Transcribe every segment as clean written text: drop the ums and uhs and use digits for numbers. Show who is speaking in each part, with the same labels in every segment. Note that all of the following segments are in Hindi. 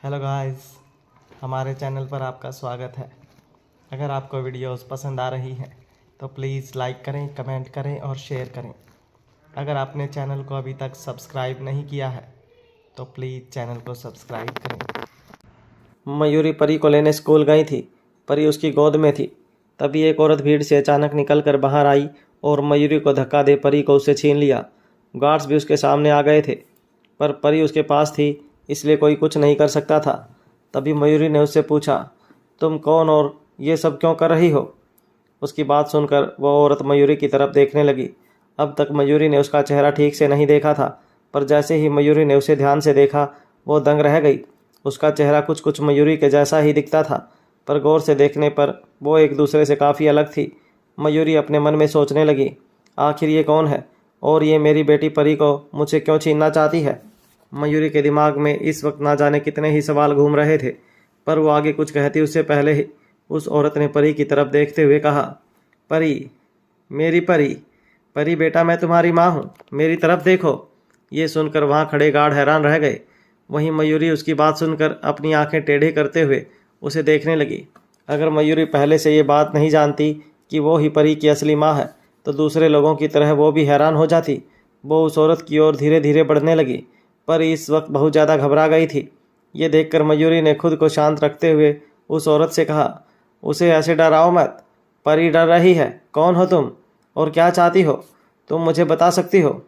Speaker 1: हेलो गाइस, हमारे चैनल पर आपका स्वागत है। अगर आपको वीडियोस पसंद आ रही हैं तो प्लीज़ लाइक करें, कमेंट करें और शेयर करें। अगर आपने चैनल को अभी तक सब्सक्राइब नहीं किया है तो प्लीज़ चैनल को सब्सक्राइब करें।
Speaker 2: मयूरी परी को लेने स्कूल गई थी। परी उसकी गोद में थी। तभी एक औरत भीड़ से अचानक निकलकर बाहर आई और मयूरी को धक्का दे परी को उससे छीन लिया। गार्ड्स भी उसके सामने आ गए थे, पर परी उसके पास थी, इसलिए कोई कुछ नहीं कर सकता था। तभी मयूरी ने उससे पूछा, तुम कौन और ये सब क्यों कर रही हो? उसकी बात सुनकर वह औरत मयूरी की तरफ देखने लगी। अब तक मयूरी ने उसका चेहरा ठीक से नहीं देखा था, पर जैसे ही मयूरी ने उसे ध्यान से देखा वो दंग रह गई। उसका चेहरा कुछ कुछ मयूरी के जैसा ही दिखता था, पर गौर से देखने पर वो एक दूसरे से काफ़ी अलग थी। मयूरी अपने मन में सोचने लगी, आखिर ये कौन है और ये मेरी बेटी परी को मुझसे क्यों छीनना चाहती है? मयूरी के दिमाग में इस वक्त ना जाने कितने ही सवाल घूम रहे थे, पर वो आगे कुछ कहती उससे पहले ही उस औरत ने परी की तरफ देखते हुए कहा, परी, मेरी परी, परी बेटा मैं तुम्हारी माँ हूँ, मेरी तरफ देखो। ये सुनकर वहाँ खड़े गार्ड हैरान रह गए। वहीं मयूरी उसकी बात सुनकर अपनी आंखें टेढ़ी करते हुए उसे देखने लगी। अगर मयूरी पहले से ये बात नहीं जानती कि वो ही परी की असली माँ है तो दूसरे लोगों की तरह वो भी हैरान हो जाती। वो उस औरत की ओर धीरे धीरे बढ़ने लगी। परी इस वक्त बहुत ज़्यादा घबरा गई थी। ये देखकर मयूरी ने खुद को शांत रखते हुए उस औरत से कहा, उसे ऐसे डराओ मत, परी डर रही है। कौन हो तुम और क्या चाहती हो? तुम मुझे बता सकती हो?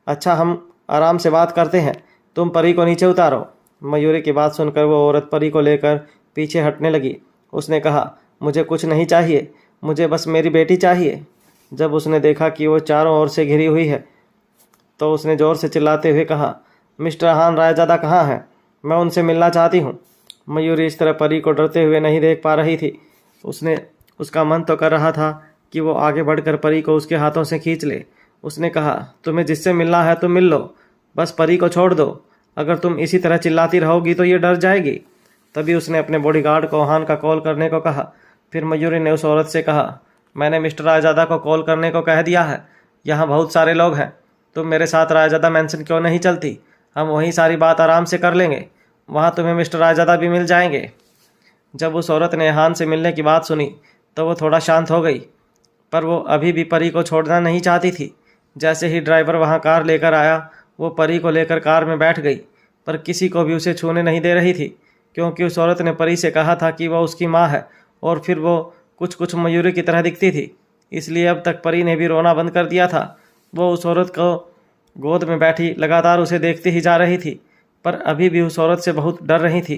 Speaker 2: अच्छा, हम आराम से बात करते हैं, तुम परी को नीचे उतारो। मयूरी की बात सुनकर वो औरत परी को लेकर पीछे हटने लगी। उसने कहा, मुझे कुछ नहीं चाहिए, मुझे बस मेरी बेटी चाहिए। जब उसने देखा कि वो चारों ओर से घिरी हुई है तो उसने ज़ोर से चिल्लाते हुए कहा, मिस्टर हान रायज़ादा कहाँ हैं? मैं उनसे मिलना चाहती हूँ। मयूरी इस तरह परी को डरते हुए नहीं देख पा रही थी। उसका मन तो कर रहा था कि वो आगे बढ़कर परी को उसके हाथों से खींच ले। उसने कहा, तुम्हें जिससे मिलना है तो मिल लो, बस परी को छोड़ दो। अगर तुम इसी तरह चिल्लाती रहोगी तो ये डर जाएगी। तभी उसने अपने बॉडीगार्ड को हान का कॉल करने को कहा। फिर मयूरी ने उस औरत से कहा, मैंने मिस्टर रायज़ादा को कॉल करने को कह दिया है। यहाँ बहुत सारे लोग हैं, तुम मेरे साथ रायज़ादा मैंसन क्यों नहीं चलती? हम वहीं सारी बात आराम से कर लेंगे, वहाँ तुम्हें मिस्टर रायज़ादा भी मिल जाएंगे। जब उस औरत ने हान से मिलने की बात सुनी तो वो थोड़ा शांत हो गई, पर वो अभी भी परी को छोड़ना नहीं चाहती थी। जैसे ही ड्राइवर वहाँ कार लेकर आया वो परी को लेकर कार में बैठ गई, पर किसी को भी उसे छूने नहीं दे रही थी, क्योंकि उस औरत ने परी से कहा था कि वह उसकी माँ है और फिर वो कुछ कुछ मयूरी की तरह दिखती थी। इसलिए अब तक परी ने भी रोना बंद कर दिया था। वो उस औरत को गोद में बैठी लगातार उसे देखती ही जा रही थी, पर अभी भी उस औरत से बहुत डर रही थी।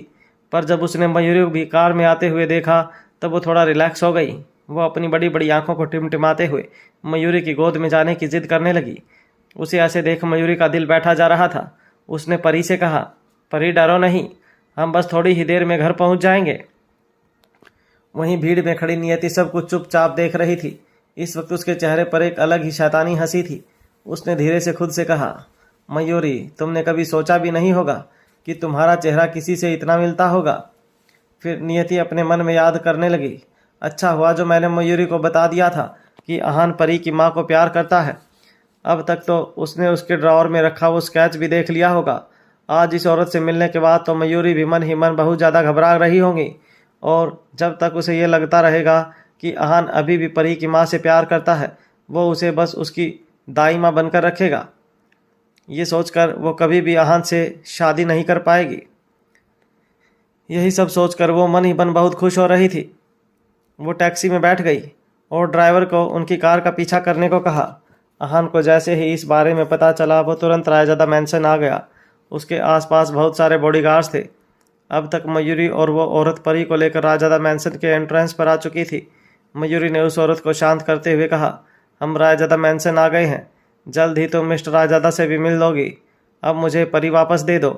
Speaker 2: पर जब उसने मयूरी भी कार में आते हुए देखा तब वो थोड़ा रिलैक्स हो गई। वो अपनी बड़ी बड़ी आंखों को टिमटिमाते हुए मयूरी की गोद में जाने की जिद करने लगी। उसे ऐसे देख मयूरी का दिल बैठा जा रहा था। उसने परी से कहा, परी डरो नहीं, हम बस थोड़ी ही देर में घर पहुंच जाएंगे। वहीं भीड़ में खड़ी नियति सब कुछ चुपचाप देख रही थी। इस वक्त उसके चेहरे पर एक अलग ही शैतानी हंसी थी। उसने धीरे से खुद से कहा, मयूरी, तुमने कभी सोचा भी नहीं होगा कि तुम्हारा चेहरा किसी से इतना मिलता होगा। फिर नियति अपने मन में याद करने लगी, अच्छा हुआ जो मैंने मयूरी को बता दिया था कि अहान परी की माँ को प्यार करता है। अब तक तो उसने उसके ड्रॉअर में रखा वो स्केच भी देख लिया होगा। आज इस औरत से मिलने के बाद तो मयूरी भी मन ही मन बहुत ज़्यादा घबरा रही होंगी, और जब तक उसे ये लगता रहेगा कि अहान अभी भी परी की माँ से प्यार करता है वो उसे बस उसकी दाई माँ बनकर रखेगा। ये सोचकर वो कभी भी अहान से शादी नहीं कर पाएगी। यही सब सोचकर वो मन ही मन बहुत खुश हो रही थी। वो टैक्सी में बैठ गई और ड्राइवर को उनकी कार का पीछा करने को कहा। अहान को जैसे ही इस बारे में पता चला वो तुरंत रायज़ादा मैंसन आ गया। उसके आसपास बहुत सारे बॉडीगार्ड्स थे। अब तक मयूरी और वो औरत परी को लेकर रायज़ादा मैंसन के एंट्रेंस पर आ चुकी थी। मयूरी ने उस औरत को शांत करते हुए कहा, हम रायज़ादा मैंसन आ गए हैं, जल्द ही तुम मिस्टर रायज़ादा से भी मिल लोगी। अब मुझे परी वापस दे दो।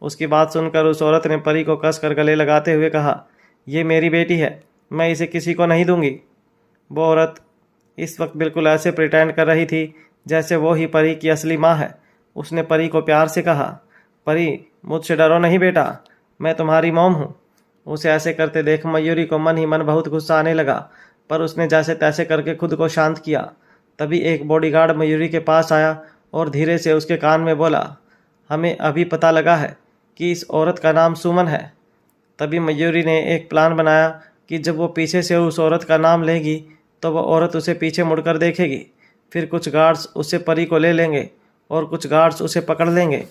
Speaker 2: उसकी बात सुनकर उस औरत ने परी को कसकर गले लगाते हुए कहा, ये मेरी बेटी है, मैं इसे किसी को नहीं दूंगी। वो औरत इस वक्त बिल्कुल ऐसे प्रिटेंड कर रही थी जैसे वो ही परी की असली माँ है। उसने परी को प्यार से कहा, परी, मुझसे डरो नहीं बेटा, मैं तुम्हारी मॉम हूँ। उसे ऐसे करते देख मयूरी को मन ही मन बहुत गुस्सा आने लगा, पर उसने जैसे तैसे करके खुद को शांत किया। तभी एक बॉडीगार्ड मयूरी के पास आया और धीरे से उसके कान में बोला, हमें अभी पता लगा है कि इस औरत का नाम सुमन है। तभी मयूरी ने एक प्लान बनाया कि जब वो पीछे से उस औरत का नाम लेगी तो वह औरत उसे पीछे मुड़कर देखेगी। फिर कुछ गार्ड्स उससे परी को ले लेंगे और कुछ गार्ड्स उसे पकड़ लेंगे।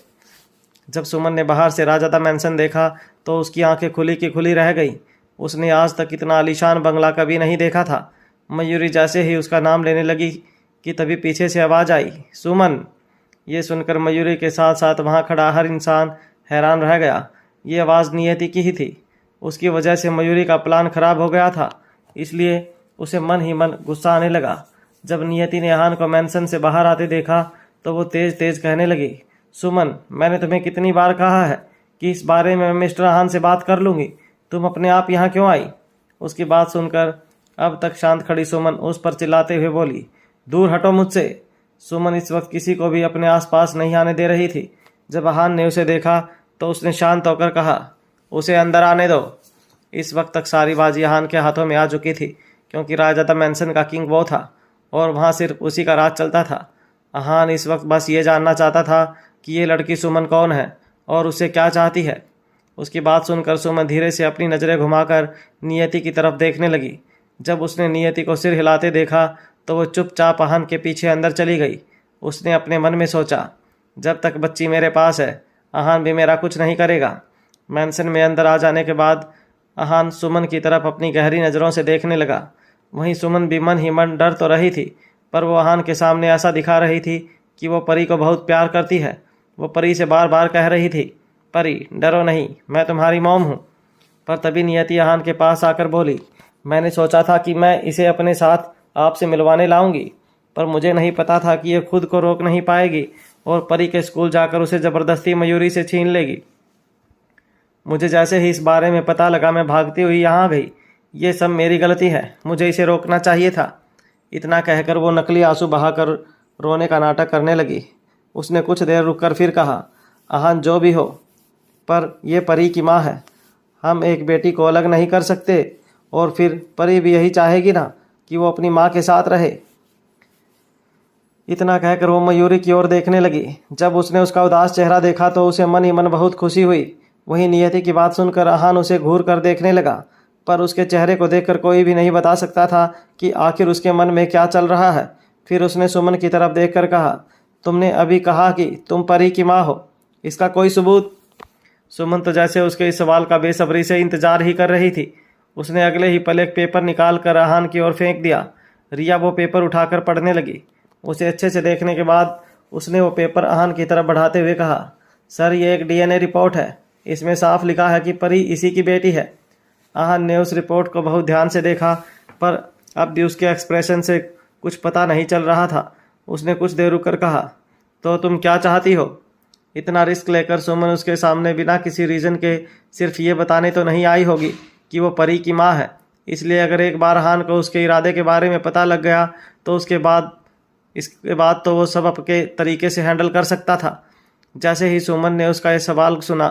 Speaker 2: जब सुमन ने बाहर से राजादा मैंसन देखा तो उसकी आंखें खुली की खुली रह गई। उसने आज तक इतना आलीशान बंगला कभी नहीं देखा था। मयूरी जैसे ही उसका नाम लेने लगी कि तभी पीछे से आवाज़ आई, सुमन। ये सुनकर मयूरी के साथ साथ वहाँ खड़ा हर इंसान हैरान रह गया। ये आवाज़ नियति की ही थी। उसकी वजह से मयूरी का प्लान खराब हो गया था, इसलिए उसे मन ही मन गुस्सा आने लगा। जब नियति ने आहान को मैंसन से बाहर आते देखा तो वो तेज़ तेज़ कहने लगी, सुमन, मैंने तुम्हें कितनी बार कहा है कि इस बारे में मैं मिस्टर आहान से बात कर लूँगी, तुम अपने आप यहाँ क्यों आई? उसकी बात सुनकर अब तक शांत खड़ी सुमन उस पर चिल्लाते हुए बोली, दूर हटो मुझसे। सुमन इस वक्त किसी को भी अपने आसपास नहीं आने दे रही थी। जब आहान ने उसे देखा तो उसने शांत होकर कहा, उसे अंदर आने दो। इस वक्त तक सारी बाजी आहान के हाथों में आ चुकी थी, क्योंकि राजादा मैंसन का किंग वो था और वहाँ सिर्फ उसी का राज चलता था। आहान इस वक्त बस ये जानना चाहता था कि ये लड़की सुमन कौन है और उससे क्या चाहती है। उसकी बात सुनकर सुमन धीरे से अपनी नज़रें घुमाकर नियति की तरफ देखने लगी। जब उसने नियति को सिर हिलाते देखा तो वो चुपचाप आहान के पीछे अंदर चली गई। उसने अपने मन में सोचा, जब तक बच्ची मेरे पास है आहान भी मेरा कुछ नहीं करेगा। मैंसन में अंदर आ जाने के बाद आहान सुमन की तरफ अपनी गहरी नज़रों से देखने लगा। वहीं सुमन भी मन ही मन डर तो रही थी, पर वो आहान के सामने ऐसा दिखा रही थी कि वो परी को बहुत प्यार करती है। वो परी से बार बार कह रही थी, परी डरो नहीं, मैं तुम्हारी मॉम हूँ। पर तभी नियति आहान के पास आकर बोली, मैंने सोचा था कि मैं इसे अपने साथ आपसे मिलवाने लाऊंगी, पर मुझे नहीं पता था कि ये खुद को रोक नहीं पाएगी और परी के स्कूल जाकर उसे ज़बरदस्ती मयूरी से छीन लेगी। मुझे जैसे ही इस बारे में पता लगा मैं भागती हुई यहाँ आ गई। ये सब मेरी गलती है, मुझे इसे रोकना चाहिए था। इतना कहकर वो नकली आंसू बहाकर रोने का नाटक करने लगी। उसने कुछ देर रुककर फिर कहा, आहान जो भी हो, पर यह परी की माँ है, हम एक बेटी को अलग नहीं कर सकते और फिर परी भी यही चाहेगी ना कि वो अपनी माँ के साथ रहे। इतना कहकर वो मयूरी की ओर देखने लगी। जब उसने उसका उदास चेहरा देखा तो उसे मन ही मन बहुत खुशी हुई। वहीं नियति की बात सुनकर आहान उसे घूर कर देखने लगा, पर उसके चेहरे को देखकर कोई भी नहीं बता सकता था कि आखिर उसके मन में क्या चल रहा है। फिर उसने सुमन की तरफ देखकर कहा, तुमने अभी कहा कि तुम परी की माँ हो, इसका कोई सबूत? सुमन तो जैसे उसके इस सवाल का बेसब्री से इंतजार ही कर रही थी। उसने अगले ही पल एक पेपर निकाल कर आहान की ओर फेंक दिया। रिया वो पेपर उठाकर पढ़ने लगी। उसे अच्छे से देखने के बाद उसने वो पेपर आहान की तरफ बढ़ाते हुए कहा, सर ये एक डीएनए रिपोर्ट है, इसमें साफ लिखा है कि परी इसी की बेटी है। आहान ने उस रिपोर्ट को बहुत ध्यान से देखा, पर अब भी उसके एक्सप्रेशन से कुछ पता नहीं चल रहा था। उसने कुछ देर रुककर कहा, तो तुम क्या चाहती हो? इतना रिस्क लेकर सुमन उसके सामने बिना किसी रीज़न के सिर्फ ये बताने तो नहीं आई होगी कि वो परी की माँ है। इसलिए अगर एक बार आहान को उसके इरादे के बारे में पता लग गया तो इसके बाद तो वो सब अपने तरीके से हैंडल कर सकता था। जैसे ही सुमन ने उसका ये सवाल सुना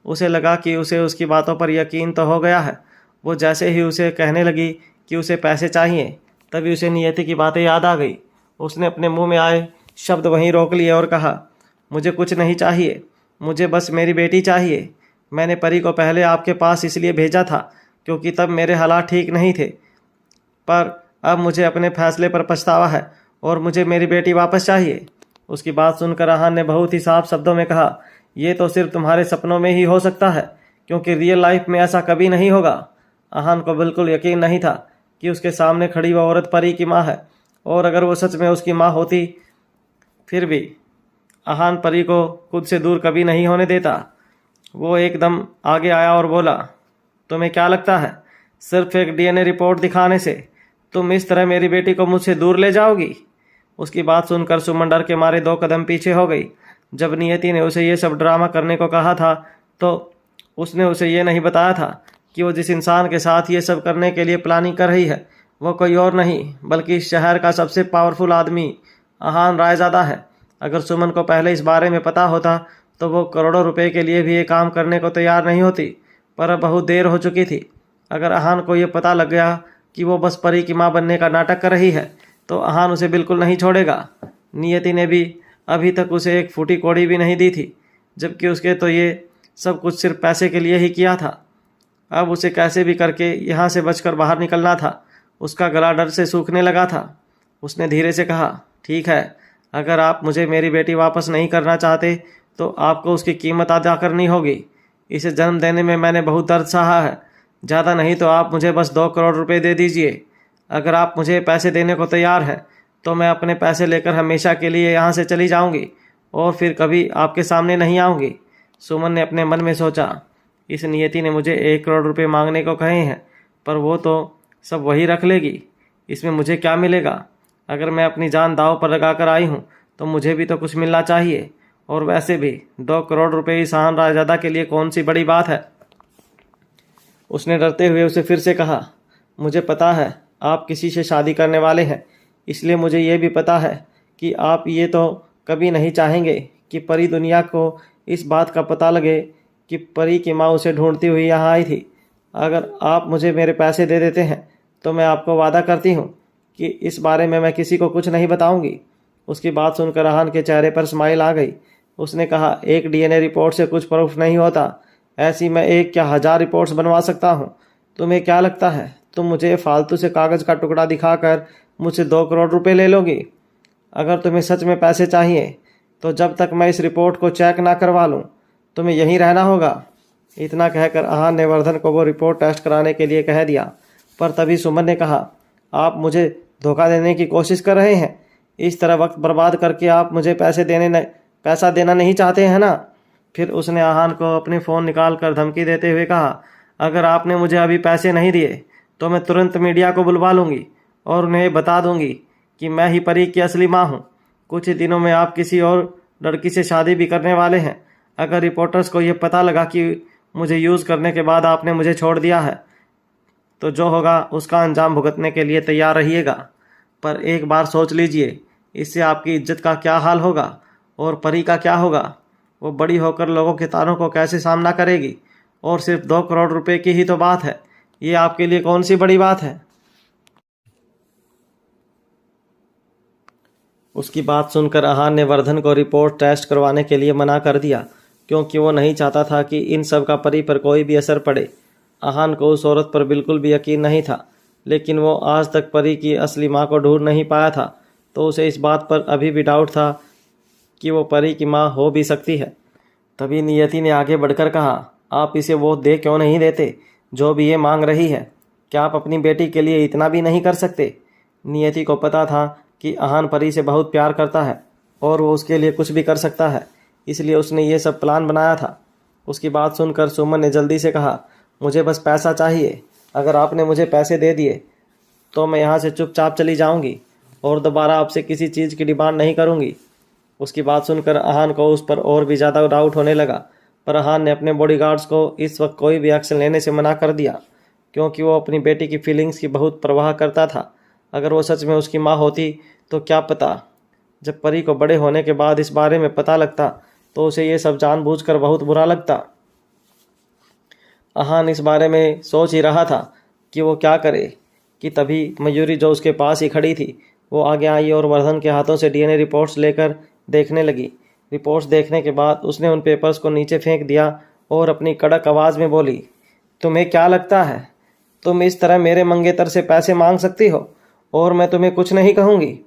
Speaker 2: उसे लगा कि उसे उसकी बातों पर यकीन तो हो गया है। वो जैसे ही उसे कहने लगी कि उसे पैसे चाहिए, तभी उसे नियति की बातें याद आ गई। उसने अपने मुंह में आए शब्द वहीं रोक लिए और कहा, मुझे कुछ नहीं चाहिए, मुझे बस मेरी बेटी चाहिए। मैंने परी को पहले आपके पास इसलिए भेजा था क्योंकि तब मेरे हालात ठीक नहीं थे, पर अब मुझे अपने फैसले पर पछतावा है और मुझे मेरी बेटी वापस चाहिए। उसकी बात सुनकर आहान ने बहुत ही साफ शब्दों में कहा, ये तो सिर्फ तुम्हारे सपनों में ही हो सकता है, क्योंकि रियल लाइफ में ऐसा कभी नहीं होगा। आहान को बिल्कुल यकीन नहीं था कि उसके सामने खड़ी वह औरत परी की माँ है, और अगर वो सच में उसकी माँ होती फिर भी आहान परी को खुद से दूर कभी नहीं होने देता। वो एकदम आगे आया और बोला, तुम्हें क्या लगता है सिर्फ एक डीएनए रिपोर्ट दिखाने से तुम इस तरह मेरी बेटी को मुझसे दूर ले जाओगी? उसकी बात सुनकर सुमन डर के मारे 2 कदम पीछे हो गई। जब नियति ने उसे ये सब ड्रामा करने को कहा था तो उसने उसे ये नहीं बताया था कि वो जिस इंसान के साथ ये सब करने के लिए प्लानिंग कर रही है वो कोई और नहीं बल्कि इस शहर का सबसे पावरफुल आदमी आहान रायज़ादा है। अगर सुमन को पहले इस बारे में पता होता तो वो करोड़ों रुपए के लिए भी ये काम करने को तैयार नहीं होती, पर अब बहुत देर हो चुकी थी। अगर आहान को ये पता लग गया कि वो बस परी की माँ बनने का नाटक कर रही है तो आहान उसे बिल्कुल नहीं छोड़ेगा। नियति ने भी अभी तक उसे एक फूटी कौड़ी भी नहीं दी थी, जबकि उसके तो ये सब कुछ सिर्फ पैसे के लिए ही किया था। अब उसे कैसे भी करके यहाँ से बचकर बाहर निकलना था। उसका गला डर से सूखने लगा था। उसने धीरे से कहा, ठीक है, अगर आप मुझे मेरी बेटी वापस नहीं करना चाहते तो आपको उसकी कीमत अदा करनी होगी। इसे जन्म देने में मैंने बहुत दर्द सहा है। ज़्यादा नहीं तो आप मुझे बस 2 करोड़ रुपए दे दीजिए। अगर आप मुझे पैसे देने को तैयार हैं तो मैं अपने पैसे लेकर हमेशा के लिए यहाँ से चली जाऊँगी और फिर कभी आपके सामने नहीं आऊँगी। सुमन ने अपने मन में सोचा, इस नियति ने मुझे 1 करोड़ रुपए मांगने को कहे हैं, पर वो तो सब वही रख लेगी। इसमें मुझे क्या मिलेगा? अगर मैं अपनी जान दांव पर लगाकर आई हूँ तो मुझे भी तो कुछ मिलना चाहिए। और वैसे भी 2 करोड़ रुपए इस शाहजादा के लिए कौन सी बड़ी बात है। उसने डरते हुए उसे फिर से कहा, मुझे पता है आप किसी से शादी करने वाले हैं, इसलिए मुझे ये भी पता है कि आप ये तो कभी नहीं चाहेंगे कि परी दुनिया को इस बात का पता लगे कि परी की माँ उसे ढूंढती हुई यहाँ आई थी। अगर आप मुझे मेरे पैसे दे देते हैं तो मैं आपको वादा करती हूँ कि इस बारे में मैं किसी को कुछ नहीं बताऊंगी। उसकी बात सुनकर अहान के चेहरे पर स्माइल आ गई। उसने कहा, एक डीएनए रिपोर्ट से कुछ प्रूफ नहीं होता, ऐसी मैं 1 क्या 1000 रिपोर्ट्स बनवा सकता हूँ। तुम्हें क्या लगता है तुम मुझे फालतू से कागज़ का टुकड़ा दिखाकर मुझसे 2 करोड़ रुपए ले लोगी? अगर तुम्हें सच में पैसे चाहिए तो जब तक मैं इस रिपोर्ट को चेक ना करवा लूँ तुम्हें यहीं रहना होगा। इतना कहकर अहान ने वर्धन को वो रिपोर्ट टेस्ट कराने के लिए कह दिया। पर तभी सुमन ने कहा, आप मुझे धोखा देने की कोशिश कर रहे हैं। इस तरह वक्त बर्बाद करके आप मुझे पैसा देना नहीं चाहते हैं ना? फिर उसने अहान को अपने फ़ोन निकाल कर धमकी देते हुए कहा, अगर आपने मुझे अभी पैसे नहीं दिए तो मैं तुरंत मीडिया को बुलवा लूँगी और उन्हें बता दूँगी कि मैं ही परी की असली माँ हूँ। कुछ ही दिनों में आप किसी और लड़की से शादी भी करने वाले हैं। अगर रिपोर्टर्स को ये पता लगा कि मुझे यूज़ करने के बाद आपने मुझे छोड़ दिया है तो जो होगा उसका अंजाम भुगतने के लिए तैयार रहिएगा। पर एक बार सोच लीजिए, इससे आपकी इज्जत का क्या हाल होगा और परी का क्या होगा? वो बड़ी होकर लोगों के तानों को कैसे सामना करेगी? और सिर्फ 2 करोड़ रुपए की ही तो बात है, ये आपके लिए कौन सी बड़ी बात है? उसकी बात सुनकर अहान ने वर्धन को रिपोर्ट टेस्ट करवाने के लिए मना कर दिया, क्योंकि वो नहीं चाहता था कि इन सब का परी पर कोई भी असर पड़े। अहान को उस औरत पर बिल्कुल भी यकीन नहीं था, लेकिन वो आज तक परी की असली माँ को ढूंढ नहीं पाया था, तो उसे इस बात पर अभी भी डाउट था कि वो परी की माँ हो भी सकती है। तभी नियति ने आगे बढ़कर कहा, आप इसे वो दे क्यों नहीं देते जो भी ये मांग रही है? क्या आप अपनी बेटी के लिए इतना भी नहीं कर सकते? नियति को पता था कि अहान परी से बहुत प्यार करता है और वो उसके लिए कुछ भी कर सकता है, इसलिए उसने ये सब प्लान बनाया था। उसकी बात सुनकर सुमन ने जल्दी से कहा, मुझे बस पैसा चाहिए। अगर आपने मुझे पैसे दे दिए तो मैं यहाँ से चुपचाप चली जाऊँगी और दोबारा आपसे किसी चीज़ की डिमांड नहीं करूँगी। उसकी बात सुनकर अहान को उस पर और भी ज़्यादा डाउट होने लगा, पर अहान ने अपने बॉडीगार्ड्स को इस वक्त कोई भी एक्शन लेने से मना कर दिया, क्योंकि वो अपनी बेटी की फीलिंग्स की बहुत परवाह करता था। अगर वो सच में उसकी माँ होती तो क्या पता जब परी को बड़े होने के बाद इस बारे में पता लगता तो उसे ये सब जानबूझकर बहुत बुरा लगता। अहान इस बारे में सोच ही रहा था कि वो क्या करे कि तभी मयूरी, जो उसके पास ही खड़ी थी, वो आगे आई और वर्धन के हाथों से डीएनए रिपोर्ट्स लेकर देखने लगी। रिपोर्ट्स देखने के बाद उसने उन पेपर्स को नीचे फेंक दिया और अपनी कड़क आवाज़ में बोली, तुम्हें क्या लगता है तुम इस तरह मेरे मंगेतर से पैसे मांग सकती हो और मैं तुम्हें कुछ नहीं कहूँगी?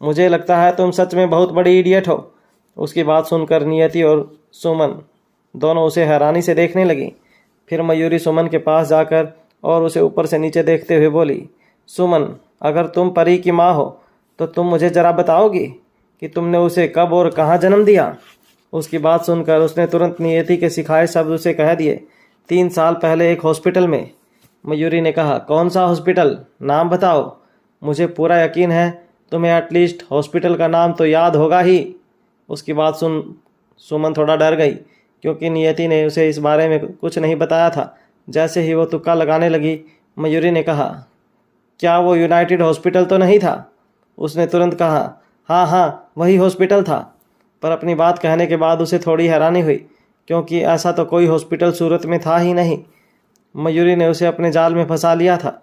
Speaker 2: मुझे लगता है तुम सच में बहुत बड़ी इडियट हो। उसकी बात सुनकर नियति और सुमन दोनों उसे हैरानी से देखने लगी। फिर मयूरी सुमन के पास जाकर और उसे ऊपर से नीचे देखते हुए बोली, सुमन, अगर तुम परी की माँ हो तो तुम मुझे ज़रा बताओगी कि तुमने उसे कब और कहाँ जन्म दिया? उसकी बात सुनकर उसने तुरंत नियति के सिखाए शब्द उसे कह दिए, 3 साल पहले एक हॉस्पिटल में। मयूरी ने कहा, कौन सा हॉस्पिटल? नाम बताओ। मुझे पूरा यकीन है तुम्हें एटलीस्ट हॉस्पिटल का नाम तो याद होगा ही। उसकी बात सुन सुमन थोड़ा डर गई, क्योंकि नियति ने उसे इस बारे में कुछ नहीं बताया था। जैसे ही वो तुक्का लगाने लगी, मयूरी ने कहा, क्या वो यूनाइटेड हॉस्पिटल तो नहीं था? उसने तुरंत कहा, हाँ हाँ वही हॉस्पिटल था। पर अपनी बात कहने के बाद उसे थोड़ी हैरानी हुई, क्योंकि ऐसा तो कोई हॉस्पिटल सूरत में था ही नहीं। मयूरी ने उसे अपने जाल में फंसा लिया था।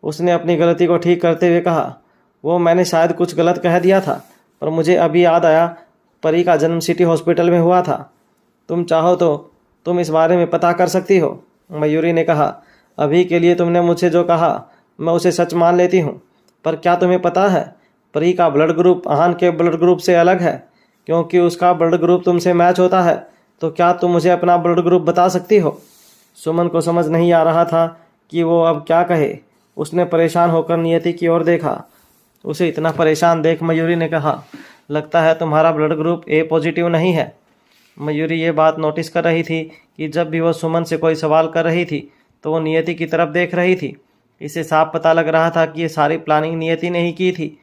Speaker 2: उसने अपनी गलती को ठीक करते हुए कहा, वो मैंने शायद कुछ गलत कह दिया था, पर मुझे अभी याद आया परी का जन्म सिटी हॉस्पिटल में हुआ था। तुम चाहो तो तुम इस बारे में पता कर सकती हो मयूरी ने कहा, अभी के लिए तुमने मुझसे जो कहा मैं उसे सच मान लेती हूँ, पर क्या तुम्हें पता है परी का ब्लड ग्रुप आहान के ब्लड ग्रुप से अलग है? क्योंकि उसका ब्लड ग्रुप तुमसे मैच होता है। तो क्या तुम मुझे अपना ब्लड ग्रुप बता सकती हो? सुमन को समझ नहीं आ रहा था कि वो अब क्या कहे। उसने परेशान होकर नियति की ओर देखा। उसे इतना परेशान देख मयूरी ने कहा, लगता है तुम्हारा ब्लड ग्रुप ए पॉजिटिव नहीं है। मयूरी ये बात नोटिस कर रही थी कि जब भी वो सुमन से कोई सवाल कर रही थी तो वो नियति की तरफ देख रही थी। इसे साफ पता लग रहा था कि ये सारी प्लानिंग नियति ने ही की थी।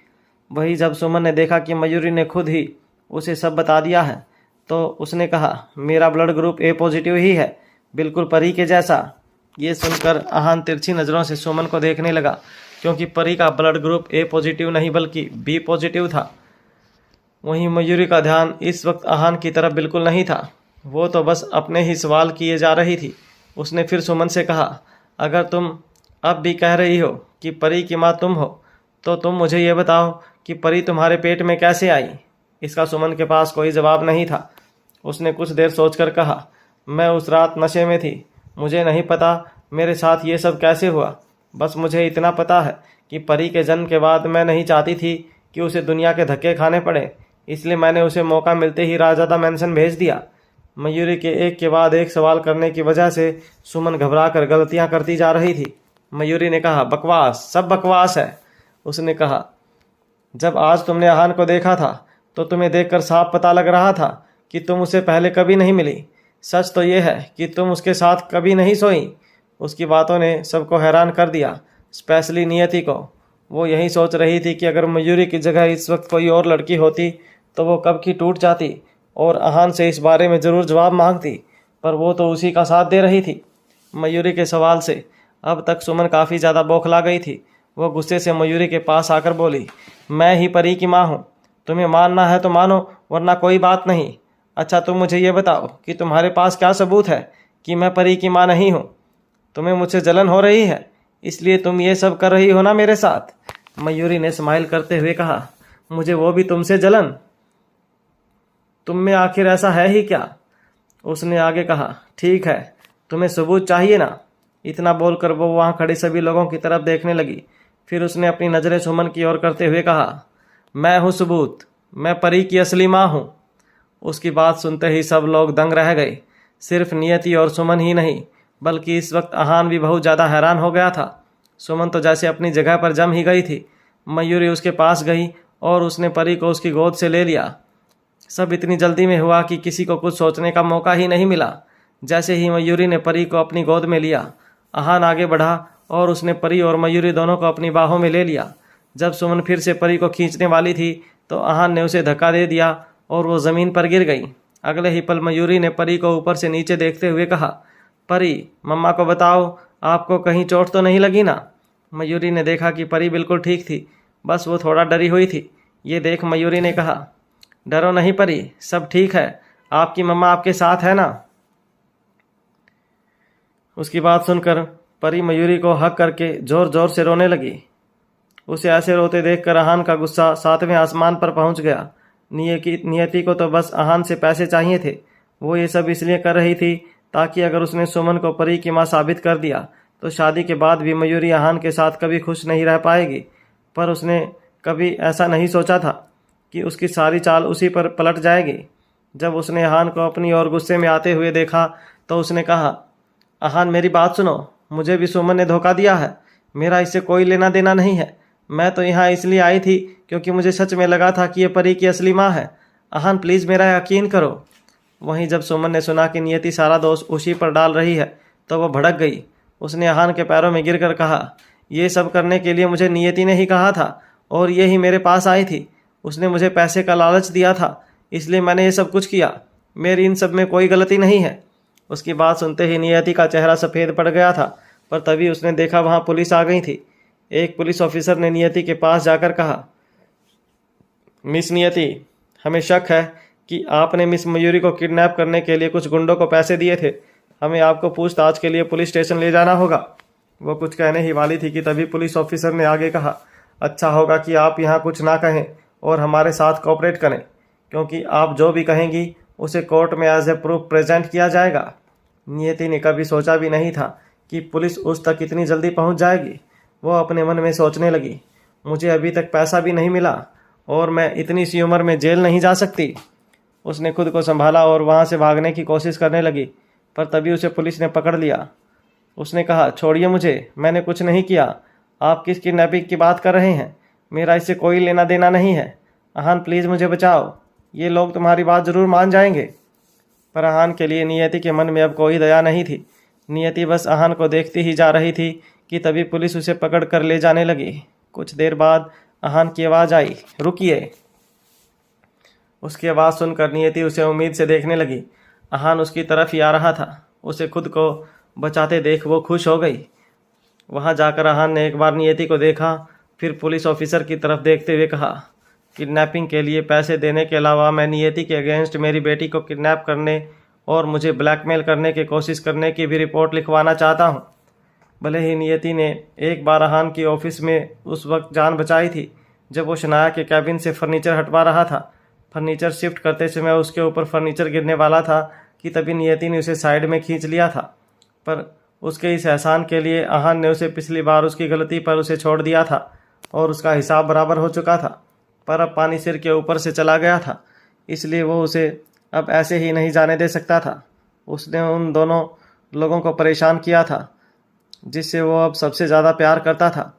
Speaker 2: वही जब सुमन ने देखा कि मयूरी ने खुद ही उसे सब बता दिया है तो उसने कहा, मेरा ब्लड ग्रुप ए पॉजिटिव ही है, बिल्कुल परी के जैसा। ये सुनकर आहान तिरछी नज़रों से सुमन को देखने लगा, क्योंकि परी का ब्लड ग्रुप ए पॉजिटिव नहीं बल्कि बी पॉजिटिव था। वहीं मयूरी का ध्यान इस वक्त आहान की तरफ बिल्कुल नहीं था। वो तो बस अपने ही सवाल किए जा रही थी। उसने फिर सुमन से कहा, अगर तुम अब भी कह रही हो कि परी की माँ तुम हो तो तुम मुझे ये बताओ कि परी तुम्हारे पेट में कैसे आई? इसका सुमन के पास कोई जवाब नहीं था। उसने कुछ देर सोचकर कहा, मैं उस रात नशे में थी, मुझे नहीं पता मेरे साथ ये सब कैसे हुआ। बस मुझे इतना पता है कि परी के जन्म के बाद मैं नहीं चाहती थी कि उसे दुनिया के धक्के खाने पड़े, इसलिए मैंने उसे मौका मिलते ही राजादा मैंसन भेज दिया। मयूरी के एक के बाद एक सवाल करने की वजह से सुमन घबराकर गलतियां करती जा रही थी। मयूरी ने कहा, बकवास, सब बकवास है। उसने कहा, जब आज तुमने आहान को देखा था तो तुम्हें देखकर साफ पता लग रहा था कि तुम उसे पहले कभी नहीं मिली। सच तो ये है कि तुम उसके साथ कभी नहीं सोई। उसकी बातों ने सबको हैरान कर दिया, स्पेशली नियति को। वो यही सोच रही थी कि अगर मयूरी की जगह इस वक्त कोई और लड़की होती तो वो कब की टूट जाती और आहान से इस बारे में ज़रूर जवाब मांगती, पर वो तो उसी का साथ दे रही थी। मयूरी के सवाल से अब तक सुमन काफ़ी ज़्यादा बौखला गई थी। वो गुस्से से मयूरी के पास आकर बोली, मैं ही परी की माँ हूँ, तुम्हें मानना है तो मानो वरना कोई बात नहीं। अच्छा तुम मुझे ये बताओ कि तुम्हारे पास क्या सबूत है कि मैं परी की माँ नहीं हूँ? तुम्हें मुझसे जलन हो रही है इसलिए तुम ये सब कर रही हो ना मेरे साथ? मयूरी ने स्माइल करते हुए कहा, मुझे वो भी तुमसे जलन? तुम में आखिर ऐसा है ही क्या? उसने आगे कहा, ठीक है, तुम्हें सबूत चाहिए ना? इतना बोलकर वो वहाँ खड़े सभी लोगों की तरफ देखने लगी। फिर उसने अपनी नज़रें सुमन की ओर करते हुए कहा, मैं हूँ सबूत, मैं परी की असली माँ हूँ। उसकी बात सुनते ही सब लोग दंग रह गए। सिर्फ नियति और सुमन ही नहीं बल्कि इस वक्त आहान भी बहुत ज़्यादा हैरान हो गया था। सुमन तो जैसे अपनी जगह पर जम ही गई थी। मयूरी उसके पास गई और उसने परी को उसकी गोद से ले लिया। सब इतनी जल्दी में हुआ कि किसी को कुछ सोचने का मौका ही नहीं मिला। जैसे ही मयूरी ने परी को अपनी गोद में लिया, आहान आगे बढ़ा और उसने परी और मयूरी दोनों को अपनी बाहों में ले लिया। जब सुमन फिर से परी को खींचने वाली थी तो आहान ने उसे धक्का दे दिया और वो ज़मीन पर गिर गई। अगले ही पल मयूरी ने परी को ऊपर से नीचे देखते हुए कहा, परी, मम्मा को बताओ आपको कहीं चोट तो नहीं लगी ना? मयूरी ने देखा कि परी बिल्कुल ठीक थी, बस वो थोड़ा डरी हुई थी। ये देख मयूरी ने कहा, डरो नहीं परी, सब ठीक है, आपकी मम्मा आपके साथ है ना? उसकी बात सुनकर परी मयूरी को हक करके जोर जोर से रोने लगी। उसे ऐसे रोते देखकर आहान का गुस्सा 7वें आसमान पर पहुंच गया। नियति को तो बस आहान से पैसे चाहिए थे। वो ये सब इसलिए कर रही थी ताकि अगर उसने सुमन को परी की माँ साबित कर दिया तो शादी के बाद भी मयूरी आहान के साथ कभी खुश नहीं रह पाएगी। पर उसने कभी ऐसा नहीं सोचा था कि उसकी सारी चाल उसी पर पलट जाएगी। जब उसने आहान को अपनी ओर गुस्से में आते हुए देखा तो उसने कहा, आहान मेरी बात सुनो, मुझे भी सुमन ने धोखा दिया है, मेरा इससे कोई लेना देना नहीं है। मैं तो यहाँ इसलिए आई थी क्योंकि मुझे सच में लगा था कि ये परी की असली माँ है। आहान प्लीज़ मेरा यकीन करो। वहीं जब सुमन ने सुना कि नियति सारा दोष उसी पर डाल रही है तो वह भड़क गई। उसने आहान के पैरों में गिरकर कहा, ये सब करने के लिए मुझे नियति ने ही कहा था और ये ही मेरे पास आई थी। उसने मुझे पैसे का लालच दिया था, इसलिए मैंने ये सब कुछ किया। मेरी इन सब में कोई गलती नहीं है। उसकी बात सुनते ही नियति का चेहरा सफ़ेद पड़ गया था, पर तभी उसने देखा वहाँ पुलिस आ गई थी। एक पुलिस ऑफिसर ने नियति के पास जाकर कहा, मिस नियति, हमें शक है कि आपने मिस मयूरी को किडनैप करने के लिए कुछ गुंडों को पैसे दिए थे। हमें आपको पूछताछ के लिए पुलिस स्टेशन ले जाना होगा। वो कुछ कहने ही वाली थी कि तभी पुलिस ऑफिसर ने आगे कहा, अच्छा होगा कि आप यहाँ कुछ ना कहें और हमारे साथ कोऑपरेट करें, क्योंकि आप जो भी कहेंगी उसे कोर्ट में एज ए प्रूफ प्रेजेंट किया जाएगा। नियति ने कभी सोचा भी नहीं था कि पुलिस उस तक इतनी जल्दी पहुंच जाएगी। वो अपने मन में सोचने लगी, मुझे अभी तक पैसा भी नहीं मिला और मैं इतनी सी उम्र में जेल नहीं जा सकती। उसने खुद को संभाला और वहाँ से भागने की कोशिश करने लगी, पर तभी उसे पुलिस ने पकड़ लिया। उसने कहा, छोड़िए मुझे, मैंने कुछ नहीं किया। आप किस किडनैपिंग की बात कर रहे हैं? मेरा इससे कोई लेना देना नहीं है। अहान प्लीज़ मुझे बचाओ, ये लोग तुम्हारी बात ज़रूर मान जाएंगे। पर अहान के लिए नियति के मन में अब कोई दया नहीं थी। नियति बस अहान को देखती ही जा रही थी कि तभी पुलिस उसे पकड़ कर ले जाने लगी। कुछ देर बाद अहान की आवाज़ आई, रुकिए। उसकी आवाज़ सुनकर नियति उसे उम्मीद से देखने लगी। अहान उसकी तरफ ही आ रहा था। उसे खुद को बचाते देख वो खुश हो गई। वहाँ जाकर अहान ने एक बार नियति को देखा, फिर पुलिस ऑफिसर की तरफ देखते हुए कहा, किडनैपिंग के लिए पैसे देने के अलावा मैं नियति के अगेंस्ट मेरी बेटी को किडनैप करने और मुझे ब्लैकमेल करने की कोशिश करने की भी रिपोर्ट लिखवाना चाहता हूँ। भले ही नियति ने एक बार अहान की ऑफिस में उस वक्त जान बचाई थी जब वो शनाया के कैबिन से फर्नीचर हटवा रहा था। फर्नीचर शिफ्ट करते समय उसके ऊपर फर्नीचर गिरने वाला था कि तभी नियति ने उसे साइड में खींच लिया था। पर उसके इस एहसान के लिए अहान ने उसे पिछली बार उसकी गलती पर उसे छोड़ दिया था और उसका हिसाब बराबर हो चुका था। पर अब पानी सिर के ऊपर से चला गया था, इसलिए वो उसे अब ऐसे ही नहीं जाने दे सकता था। उसने उन दोनों लोगों को परेशान किया था जिससे वो अब सबसे ज़्यादा प्यार करता था।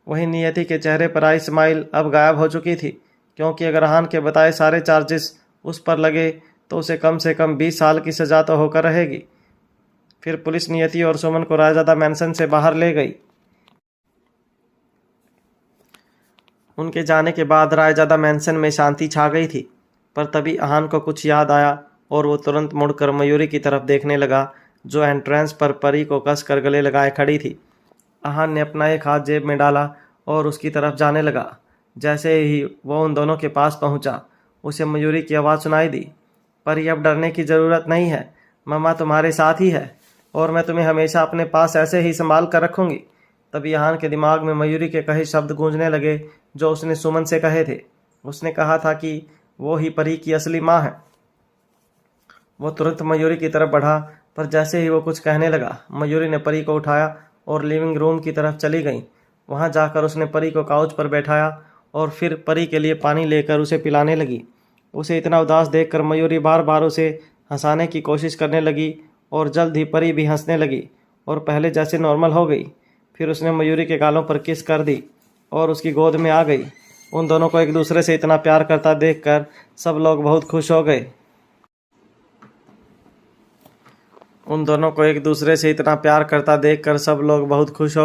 Speaker 2: वहीं नियति के चेहरे पर आई स्माइल अब गायब हो चुकी थी, क्योंकि अगर अहान के बताए सारे चार्जेस उस पर लगे तो उसे कम से कम 20 साल की सज़ा तो होकर रहेगी। फिर पुलिस नियति और सुमन को रायजादा मैंसन से बाहर ले गई। उनके जाने के बाद रायजादा मैंसन में शांति छा गई थी। पर तभी अहान को कुछ याद आया और वो तुरंत मुड़कर मयूरी की तरफ देखने लगा, जो एंट्रेंस पर परी को कसकर गले लगाए खड़ी थी। अहान ने अपना एक हाथ जेब में डाला और उसकी तरफ जाने लगा। जैसे ही वो उन दोनों के पास पहुंचा, उसे मयूरी की आवाज़ सुनाई दी, परी अब डरने की ज़रूरत नहीं है, मम्मा तुम्हारे साथ ही है और मैं तुम्हें हमेशा अपने पास ऐसे ही संभाल कर रखूँगी। तभी अहान के दिमाग में मयूरी के कहे शब्द गूंजने लगे जो उसने सुमन से कहे थे। उसने कहा था कि वो ही परी की असली माँ है। वो तुरंत मयूरी की तरफ बढ़ा, पर जैसे ही वो कुछ कहने लगा, मयूरी ने परी को उठाया और लिविंग रूम की तरफ चली गई। वहाँ जाकर उसने परी को काउच पर बैठाया और फिर परी के लिए पानी लेकर उसे पिलाने लगी। उसे इतना उदास देखकर मयूरी बार बार उसे हंसाने की कोशिश करने लगी और जल्द ही परी भी हंसने लगी और पहले जैसे नॉर्मल हो गई। फिर उसने मयूरी के गालों पर किस कर दी और उसकी गोद में आ गई। उन दोनों को एक दूसरे से इतना प्यार करता देखकर सब लोग बहुत खुश हो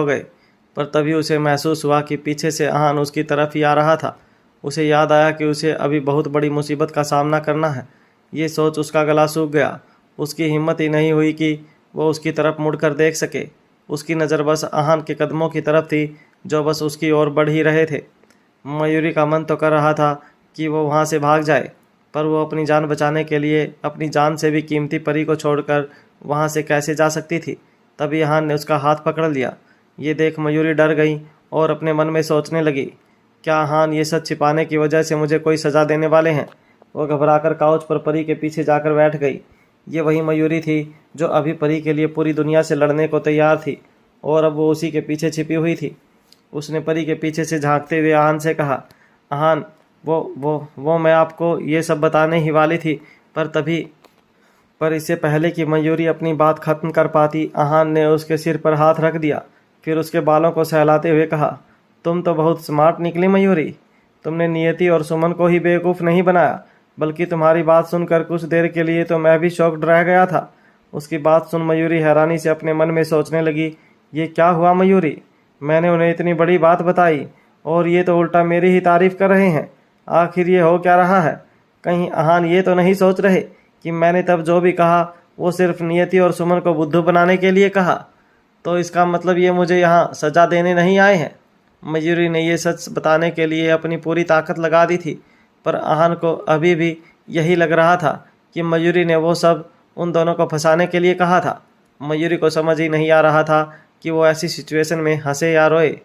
Speaker 2: गए। पर तभी उसे महसूस हुआ कि पीछे से अहान उसकी तरफ ही आ रहा था। उसे याद आया कि उसे अभी बहुत बड़ी मुसीबत का सामना करना है। ये सोच उसका गला सूख गया। उसकी हिम्मत ही नहीं हुई कि वो उसकी तरफ मुड़कर देख सके। उसकी नज़र बस अहान के कदमों की तरफ थी जो बस उसकी ओर बढ़ ही रहे थे। मयूरी का मन तो कर रहा था कि वो वहाँ से भाग जाए, पर वो अपनी जान बचाने के लिए अपनी जान से भी कीमती परी को छोड़कर वहाँ से कैसे जा सकती थी। तभी अहान ने उसका हाथ पकड़ लिया। ये देख मयूरी डर गई और अपने मन में सोचने लगी, क्या अहान ये सच छिपाने की वजह से मुझे कोई सज़ा देने वाले हैं। वो घबराकर काउच पर परी के पीछे जाकर बैठ गई। ये वही मयूरी थी जो अभी परी के लिए पूरी दुनिया से लड़ने को तैयार थी और अब वो उसी के पीछे छिपी हुई थी। उसने परी के पीछे से झांकते हुए अहान से कहा, अहान वो मैं आपको ये सब बताने ही वाली थी, पर इससे पहले कि मयूरी अपनी बात खत्म कर पाती, अहान ने उसके सिर पर हाथ रख दिया। फिर उसके बालों को सहलाते हुए कहा, तुम तो बहुत स्मार्ट निकली मयूरी। तुमने नियति और सुमन को ही बेवकूफ़ नहीं बनाया, बल्कि तुम्हारी बात सुनकर कुछ देर के लिए तो मैं भी शॉक्ड रह गया था। उसकी बात सुन मयूरी हैरानी से अपने मन में सोचने लगी, ये क्या हुआ मयूरी, मैंने उन्हें इतनी बड़ी बात बताई और ये तो उल्टा मेरी ही तारीफ़ कर रहे हैं। आखिर ये हो क्या रहा है। कहीं अहान ये तो नहीं सोच रहे कि मैंने तब जो भी कहा वो सिर्फ नियति और सुमन को बुद्धू बनाने के लिए कहा, तो इसका मतलब ये मुझे यहाँ सज़ा देने नहीं आए हैं। मयूरी ने ये सच बताने के लिए अपनी पूरी ताकत लगा दी थी, पर अहान को अभी भी यही लग रहा था कि मयूरी ने वो सब उन दोनों को फंसाने के लिए कहा था। मयूरी को समझ ही नहीं आ रहा था कि वो ऐसी सिचुएशन में हंसे या रोए।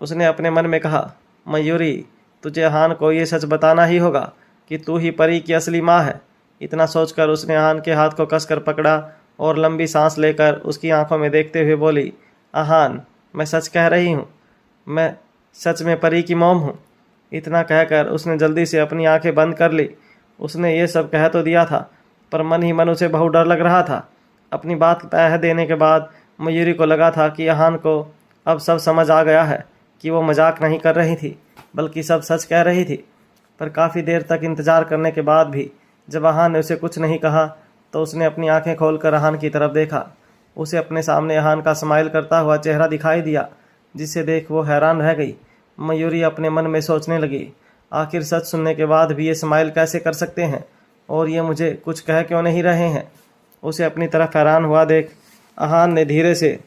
Speaker 2: उसने अपने मन में कहा, मयूरी तुझे अहान को ये सच बताना ही होगा कि तू ही परी की असली माँ है। इतना सोचकर उसने अहान के हाथ को कसकर पकड़ा और लंबी सांस लेकर उसकी आंखों में देखते हुए बोली, आहान, मैं सच कह रही हूँ, मैं सच में परी की मॉम हूँ। इतना कहकर उसने जल्दी से अपनी आंखें बंद कर ली। उसने ये सब कह तो दिया था, पर मन ही मन उसे बहुत डर लग रहा था। अपनी बात कह देने के बाद मयूरी को लगा था कि आहान को अब सब समझ आ गया है कि वो मजाक नहीं कर रही थी, बल्कि सब सच कह रही थी। पर काफ़ी देर तक इंतज़ार करने के बाद भी जब आहान ने उसे कुछ नहीं कहा, तो उसने अपनी आंखें खोलकर आहान की तरफ देखा। उसे अपने सामने आहान का स्माइल करता हुआ चेहरा दिखाई दिया, जिसे देख वो हैरान रह गई। मयूरी अपने मन में सोचने लगी, आखिर सच सुनने के बाद भी ये स्माइल कैसे कर सकते हैं, और ये मुझे कुछ कह क्यों नहीं रहे हैं। उसे अपनी तरफ हैरान हुआ देख आहान ने धीरे से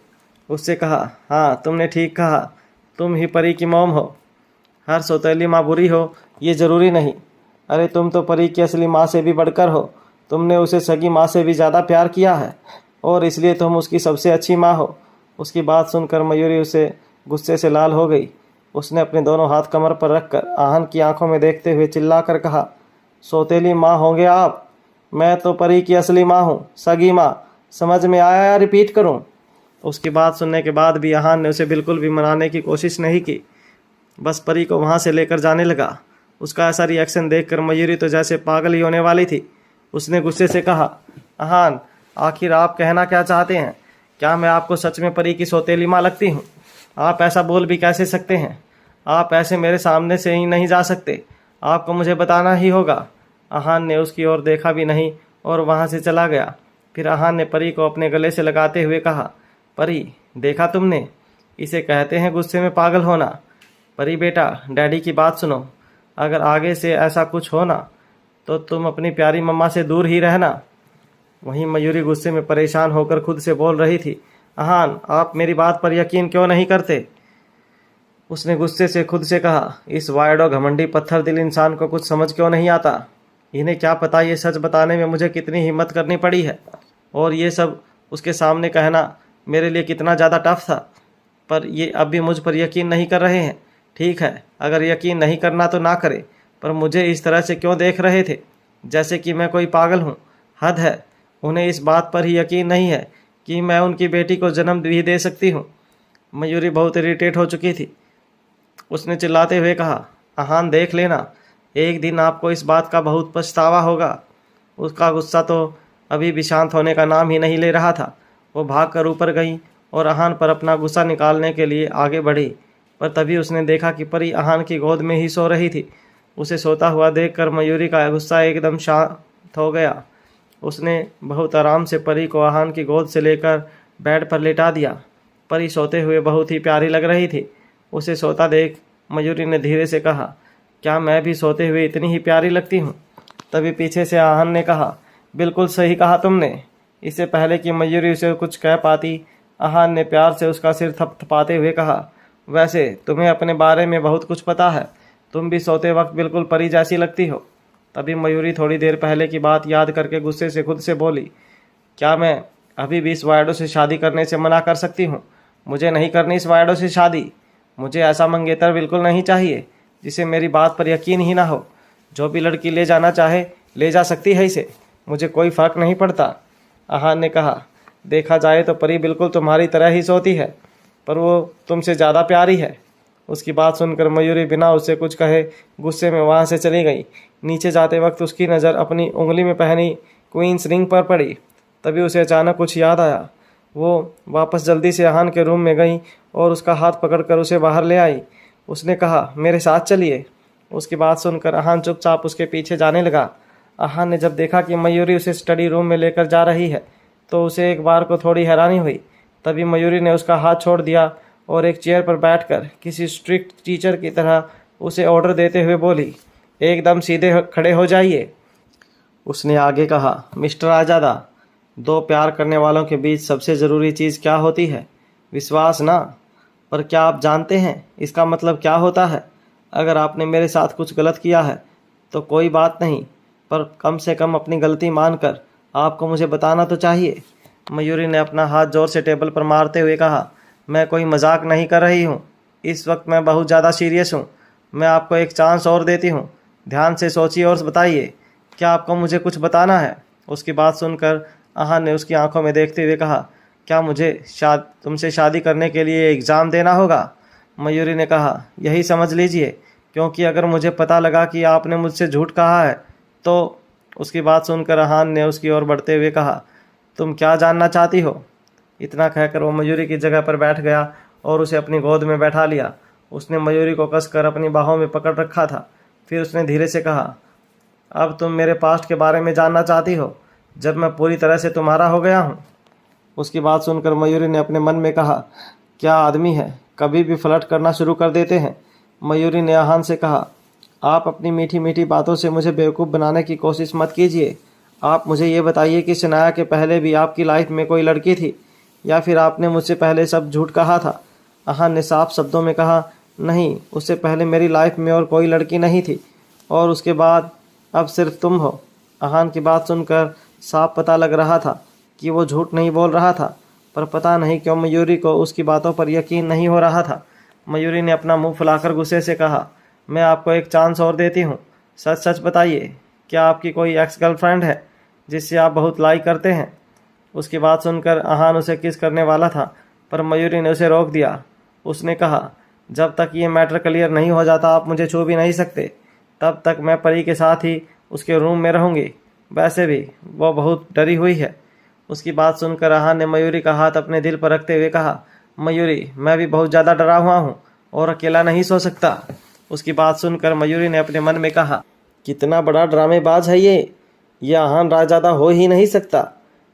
Speaker 2: उससे कहा, हाँ, तुमने ठीक कहा, तुम ही परी की मॉम हो। हर सौतेली माँ बुरी हो ये ज़रूरी नहीं। अरे तुम तो परी की असली माँ से भी बढ़कर हो। तुमने उसे सगी माँ से भी ज़्यादा प्यार किया है, और इसलिए तुम उसकी सबसे अच्छी माँ हो। उसकी बात सुनकर मयूरी उसे गुस्से से लाल हो गई। उसने अपने दोनों हाथ कमर पर रखकर आहान की आंखों में देखते हुए चिल्लाकर कहा, सौतेली माँ होंगे आप? मैं तो परी की असली माँ हूँ, सगी माँ। समझ में आया या रिपीट करूँ? उसकी बात सुनने के बाद भी आहान ने उसे बिल्कुल भी मनाने की कोशिश नहीं की, बस परी को वहाँ से लेकर जाने लगा। उसका ऐसा रिएक्शन देखकर मयूरी तो जैसे पागल ही होने वाली थी। उसने गुस्से से कहा, आहान, आखिर आप कहना क्या चाहते हैं? क्या मैं आपको सच में परी की सौतेली माँ लगती हूँ? आप ऐसा बोल भी कैसे सकते हैं? आप ऐसे मेरे सामने से ही नहीं जा सकते, आपको मुझे बताना ही होगा। आहान ने उसकी ओर देखा भी नहीं और वहाँ से चला गया। फिर आहान ने परी को अपने गले से लगाते हुए कहा, परी, देखा तुमने, इसे कहते हैं गुस्से में पागल होना। परी बेटा, डैडी की बात सुनो। अगर आगे से ऐसा कुछ हो ना, तो तुम अपनी प्यारी मम्मा से दूर ही रहना। वहीं मयूरी गुस्से में परेशान होकर खुद से बोल रही थी, आहान, आप मेरी बात पर यकीन क्यों नहीं करते? उसने गुस्से से खुद से कहा, इस वायडो घमंडी पत्थर दिल इंसान को कुछ समझ क्यों नहीं आता? इन्हें क्या पता ये सच बताने में मुझे कितनी हिम्मत करनी पड़ी है, और ये सब उसके सामने कहना मेरे लिए कितना ज़्यादा टफ था। पर ये अब भी मुझ पर यकीन नहीं कर रहे हैं। ठीक है, अगर यकीन नहीं करना तो ना करें, पर मुझे इस तरह से क्यों देख रहे थे, जैसे कि मैं कोई पागल हूँ? हद है। उन्हें इस बात पर ही यकीन नहीं है कि मैं उनकी बेटी को जन्म भी दे सकती हूँ। मयूरी बहुत इरिटेट हो चुकी थी। उसने चिल्लाते हुए कहा, आहान, देख लेना, एक दिन आपको इस बात का बहुत पछतावा होगा। उसका गुस्सा तो अभी भी शांत होने का नाम ही नहीं ले रहा था। वो भागकर ऊपर गई और आहान पर अपना गुस्सा निकालने के लिए आगे बढ़ी, पर तभी उसने देखा कि परी आहान की गोद में ही सो रही थी। उसे सोता हुआ देखकर मयूरी का गुस्सा एकदम शांत हो गया। उसने बहुत आराम से परी को आहान की गोद से लेकर बेड पर लेटा दिया। परी सोते हुए बहुत ही प्यारी लग रही थी। उसे सोता देख मयूरी ने धीरे से कहा, क्या मैं भी सोते हुए इतनी ही प्यारी लगती हूँ? तभी पीछे से आहान ने कहा, बिल्कुल सही कहा तुमने। इससे पहले कि मयूरी उसे कुछ कह पाती, आहान ने प्यार से उसका सिर थपथपाते हुए कहा, वैसे तुम्हें अपने बारे में बहुत कुछ पता है, तुम भी सोते वक्त बिल्कुल परी जैसी लगती हो। तभी मयूरी थोड़ी देर पहले की बात याद करके गुस्से से खुद से बोली, क्या मैं अभी भी इस वायडो से शादी करने से मना कर सकती हूँ? मुझे नहीं करनी इस वायडो से शादी। मुझे ऐसा मंगेतर बिल्कुल नहीं चाहिए जिसे मेरी बात पर यकीन ही ना हो। जो भी लड़की ले जाना चाहे ले जा सकती है इसे, मुझे कोई फ़र्क नहीं पड़ता। आहान ने कहा, देखा जाए तो परी बिल्कुल तुम्हारी तरह ही सोती है, पर वो तुमसे ज़्यादा प्यारी है। उसकी बात सुनकर मयूरी बिना उससे कुछ कहे गुस्से में वहाँ से चली गई। नीचे जाते वक्त उसकी नज़र अपनी उंगली में पहनी क्वींस रिंग पर पड़ी। तभी उसे अचानक कुछ याद आया। वो वापस जल्दी से आहान के रूम में गई और उसका हाथ पकड़कर उसे बाहर ले आई। उसने कहा, मेरे साथ चलिए। उसकी बात सुनकर आहान चुपचाप उसके पीछे जाने लगा। आहान ने जब देखा कि मयूरी उसे स्टडी रूम में लेकर जा रही है, तो उसे एक बार को थोड़ी हैरानी हुई। तभी मयूरी ने उसका हाथ छोड़ दिया और एक चेयर पर बैठकर किसी स्ट्रिक्ट टीचर की तरह उसे ऑर्डर देते हुए बोली, एकदम सीधे खड़े हो जाइए। उसने आगे कहा, मिस्टर आज़ादा, दो प्यार करने वालों के बीच सबसे ज़रूरी चीज़ क्या होती है? विश्वास ना। पर क्या आप जानते हैं इसका मतलब क्या होता है? अगर आपने मेरे साथ कुछ गलत किया है तो कोई बात नहीं, पर कम से कम अपनी गलती मानकर आपको मुझे बताना तो चाहिए। मयूरी ने अपना हाथ ज़ोर से टेबल पर मारते हुए कहा, मैं कोई मजाक नहीं कर रही हूँ। इस वक्त मैं बहुत ज़्यादा सीरियस हूँ। मैं आपको एक चांस और देती हूँ। ध्यान से सोचिए और बताइए, क्या आपको मुझे कुछ बताना है? उसकी बात सुनकर आहान ने उसकी आंखों में देखते हुए कहा, क्या मुझे तुमसे शादी करने के लिए एग्ज़ाम देना होगा? मयूरी ने कहा, यही समझ लीजिए, क्योंकि अगर मुझे पता लगा कि आपने मुझसे झूठ कहा है तो। उसकी बात सुनकर आहान ने उसकी ओर बढ़ते हुए कहा, तुम क्या जानना चाहती हो? इतना कहकर वो मयूरी की जगह पर बैठ गया और उसे अपनी गोद में बैठा लिया। उसने मयूरी को कसकर अपनी बाहों में पकड़ रखा था। फिर उसने धीरे से कहा, अब तुम मेरे पास्ट के बारे में जानना चाहती हो, जब मैं पूरी तरह से तुम्हारा हो गया हूँ? उसकी बात सुनकर मयूरी ने अपने मन में कहा, क्या आदमी है, कभी भी फ्लर्ट करना शुरू कर देते हैं। मयूरी ने आहान से कहा, आप अपनी मीठी मीठी बातों से मुझे बेवकूफ़ बनाने की कोशिश मत कीजिए। आप मुझे ये बताइए कि शनाया के पहले भी आपकी लाइफ में कोई लड़की थी, या फिर आपने मुझसे पहले सब झूठ कहा था? आहान ने साफ शब्दों में कहा, नहीं, उससे पहले मेरी लाइफ में और कोई लड़की नहीं थी, और उसके बाद अब सिर्फ तुम हो। आहान की बात सुनकर साफ पता लग रहा था कि वो झूठ नहीं बोल रहा था, पर पता नहीं क्यों मयूरी को उसकी बातों पर यकीन नहीं हो रहा था। मयूरी ने अपना मुंह फुलाकर गुस्से से कहा, मैं आपको एक चांस और देती हूँ, सच सच बताइए, क्या आपकी कोई एक्स गर्लफ्रेंड है जिससे आप बहुत लाइक करते हैं? उसकी बात सुनकर आहान उसे किस करने वाला था, पर मयूरी ने उसे रोक दिया। उसने कहा, जब तक ये मैटर क्लियर नहीं हो जाता आप मुझे छू भी नहीं सकते, तब तक मैं परी के साथ ही उसके रूम में रहूँगी। वैसे भी वो बहुत डरी हुई है। उसकी बात सुनकर आहान ने मयूरी का हाथ अपने दिल पर रखते हुए कहा, मयूरी, मैं भी बहुत ज़्यादा डरा हुआ हूँ और अकेला नहीं सो सकता। उसकी बात सुनकर मयूरी ने अपने मन में कहा, कितना बड़ा ड्रामेबाज है ये आहान रायज़ादा हो ही नहीं सकता।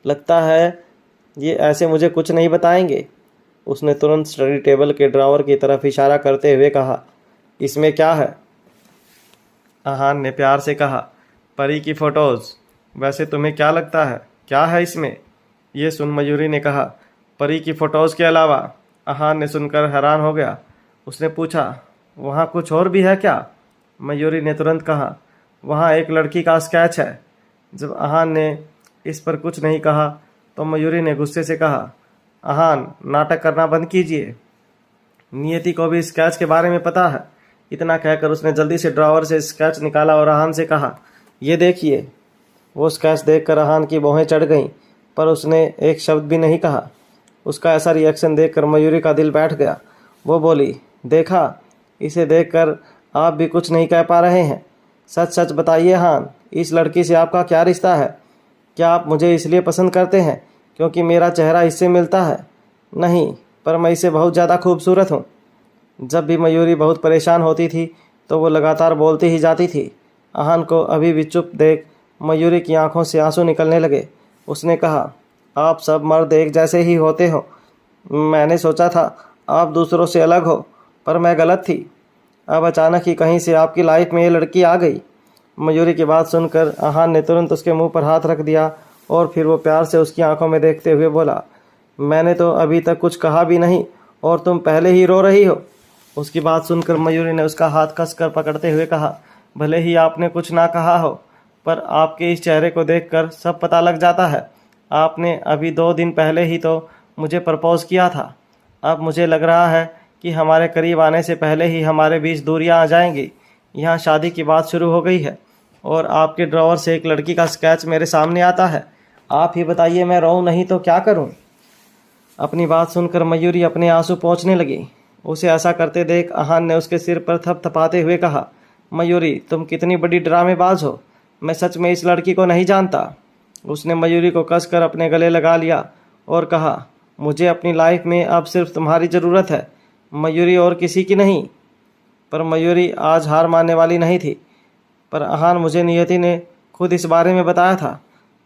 Speaker 2: लगता है ये ऐसे मुझे कुछ नहीं बताएंगे। उसने तुरंत स्टडी टेबल के ड्रॉवर की तरफ इशारा करते हुए कहा, इसमें क्या है? आहान ने प्यार से कहा, परी की फ़ोटोज़। वैसे तुम्हें क्या लगता है, क्या है इसमें? ये सुन मयूरी ने कहा, परी की फ़ोटोज़ के अलावा? आहान ने सुनकर हैरान हो गया। उसने पूछा, वहाँ कुछ और भी है क्या? मयूरी ने तुरंत कहा, वहाँ एक लड़की का स्केच है। जब आहान ने इस पर कुछ नहीं कहा तो मयूरी ने गुस्से से कहा, आहान, नाटक करना बंद कीजिए, नियति को भी स्केच के बारे में पता है। इतना कहकर उसने जल्दी से ड्रॉवर से स्केच निकाला और आहान से कहा, ये देखिए। वो स्केच देखकर आहान की भौहें चढ़ गईं, पर उसने एक शब्द भी नहीं कहा। उसका ऐसा रिएक्शन देखकर मयूरी का दिल बैठ गया। वो बोली, देखा, इसे देखकर आप भी कुछ नहीं कह पा रहे हैं। सच सच बताइए आहान, इस लड़की से आपका क्या रिश्ता है? क्या आप मुझे इसलिए पसंद करते हैं क्योंकि मेरा चेहरा इससे मिलता है? नहीं, पर मैं इससे बहुत ज़्यादा खूबसूरत हूँ। जब भी मयूरी बहुत परेशान होती थी तो वो लगातार बोलती ही जाती थी। आहान को अभी भी चुप देख मयूरी की आंखों से आंसू निकलने लगे। उसने कहा, आप सब मर्द एक जैसे ही होते हो। मैंने सोचा था आप दूसरों से अलग हो, पर मैं गलत थी। अब अचानक ही कहीं से आपकी लाइफ में ये लड़की आ गई। मयूरी की बात सुनकर आहान ने तुरंत उसके मुंह पर हाथ रख दिया और फिर वो प्यार से उसकी आंखों में देखते हुए बोला, मैंने तो अभी तक कुछ कहा भी नहीं और तुम पहले ही रो रही हो। उसकी बात सुनकर मयूरी ने उसका हाथ कसकर पकड़ते हुए कहा, भले ही आपने कुछ ना कहा हो, पर आपके इस चेहरे को देखकर सब पता लग जाता है। आपने अभी 2 दिन पहले ही तो मुझे प्रपोज़ किया था। अब मुझे लग रहा है कि हमारे करीब आने से पहले ही हमारे बीच दूरियां आ जाएंगी। यहाँ शादी की बात शुरू हो गई है और आपके ड्रॉवर से एक लड़की का स्केच मेरे सामने आता है। आप ही बताइए, मैं रोऊं नहीं तो क्या करूं? अपनी बात सुनकर मयूरी अपने आंसू पोंछने लगी। उसे ऐसा करते देख आहान ने उसके सिर पर थपथपाते हुए कहा, मयूरी, तुम कितनी बड़ी ड्रामेबाज हो। मैं सच में इस लड़की को नहीं जानता। उसने मयूरी को कसकर अपने गले लगा लिया और कहा, मुझे अपनी लाइफ में अब सिर्फ तुम्हारी ज़रूरत है, मयूरी, और किसी की नहीं। पर मयूरी आज हार मानने वाली नहीं थी। पर आहान, मुझे नियति ने खुद इस बारे में बताया था।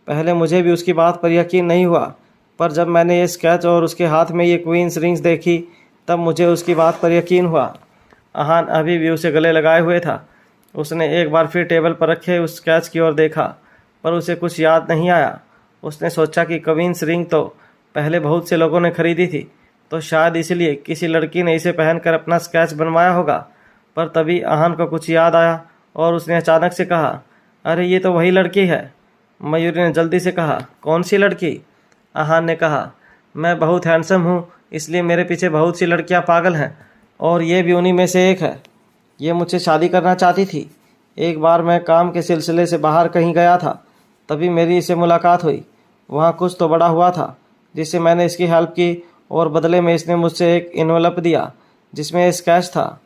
Speaker 2: पहले मुझे भी उसकी बात पर यकीन नहीं हुआ, पर जब मैंने ये स्केच और उसके हाथ में ये क्वींस रिंग्स देखी तब मुझे उसकी बात पर यकीन हुआ। आहान अभी भी उसे गले लगाए हुए था। उसने एक बार फिर टेबल पर रखे उस स्केच की ओर देखा, पर उसे कुछ याद नहीं आया। उसने सोचा कि क्वींस रिंग तो पहले बहुत से लोगों ने खरीदी थी, तो शायद इसलिए किसी लड़की ने इसे पहनकर अपना स्केच बनवाया होगा। पर तभी आहान को कुछ याद आया और उसने अचानक से कहा, अरे ये तो वही लड़की है। मयूरी ने जल्दी से कहा, कौन सी लड़की? आहान ने कहा, मैं बहुत हैंडसम हूँ, इसलिए मेरे पीछे बहुत सी लड़कियाँ पागल हैं और ये भी उन्हीं में से एक है। ये मुझसे शादी करना चाहती थी। एक बार मैं काम के सिलसिले से बाहर कहीं गया था, तभी मेरी इससे मुलाकात हुई वहाँ कुछ तो बड़ा हुआ था जिससे मैंने इसकी हेल्प की और बदले में इसने मुझसे एक इन्वेलप दिया जिसमें स्केच था।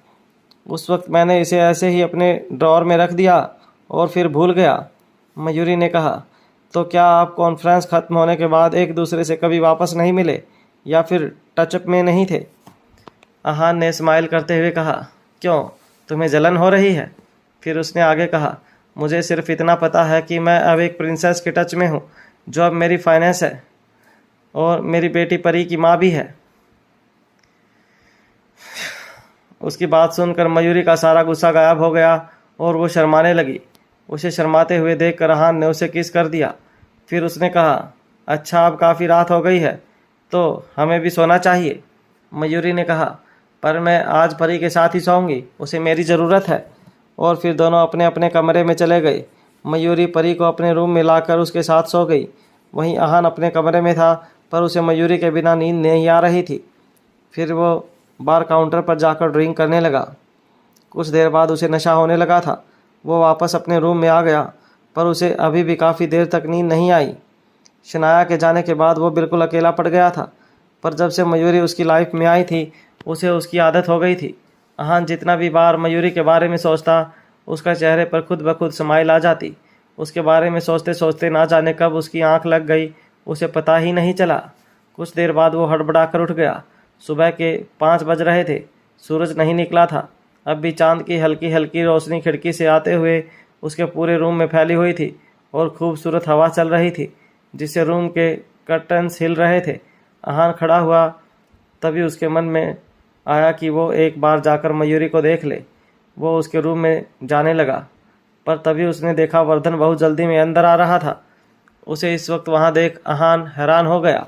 Speaker 2: उस वक्त मैंने इसे ऐसे ही अपने ड्रॉअर में रख दिया और फिर भूल गया। मयूरी ने कहा, तो क्या आप कॉन्फ्रेंस ख़त्म होने के बाद एक दूसरे से कभी वापस नहीं मिले या फिर टचअप में नहीं थे? आहान ने स्माइल करते हुए कहा, क्यों, तुम्हें जलन हो रही है? फिर उसने आगे कहा, मुझे सिर्फ इतना पता है कि मैं अब एक प्रिंसेस के टच में हूँ जो अब मेरी फाइनेंस है और मेरी बेटी परी की माँ भी है। उसकी बात सुनकर मयूरी का सारा गुस्सा गायब हो गया और वो शर्माने लगी। उसे शर्माते हुए देखकर आहान ने उसे किस कर दिया। फिर उसने कहा, अच्छा अब काफ़ी रात हो गई है तो हमें भी सोना चाहिए। मयूरी ने कहा, पर मैं आज परी के साथ ही सोऊंगी, उसे मेरी ज़रूरत है। और फिर दोनों अपने अपने कमरे में चले गए। मयूरी परी को अपने रूम में लाकर उसके साथ सो गई। वहीं आहान अपने कमरे में था पर उसे मयूरी के बिना नींद नहीं आ रही थी। फिर वो बार काउंटर पर जाकर ड्रिंक करने लगा। कुछ देर बाद उसे नशा होने लगा था। वो वापस अपने रूम में आ गया पर उसे अभी भी काफ़ी देर तक नींद नहीं आई। शनाया के जाने के बाद वो बिल्कुल अकेला पड़ गया था। पर जब से मयूरी उसकी लाइफ में आई थी उसे उसकी आदत हो गई थी। आहान जितना भी बार मयूरी के बारे में सोचता उसका चेहरे पर खुद ब खुद स्माइल आ जाती। उसके बारे में सोचते सोचते ना जाने कब उसकी आंख लग गई, उसे पता ही नहीं चला। कुछ देर बाद वो हड़बड़ा कर उठ गया। सुबह के 5 बज रहे थे। सूरज नहीं निकला था। अब भी चांद की हल्की हल्की रोशनी खिड़की से आते हुए उसके पूरे रूम में फैली हुई थी और खूबसूरत हवा चल रही थी जिससे रूम के कर्टन्स हिल रहे थे। आहान खड़ा हुआ। तभी उसके मन में आया कि वो एक बार जाकर मयूरी को देख ले। वो उसके रूम में जाने लगा पर तभी उसने देखा वर्धन बहुत जल्दी में अंदर आ रहा था। उसे इस वक्त वहाँ देख आहान हैरान हो गया।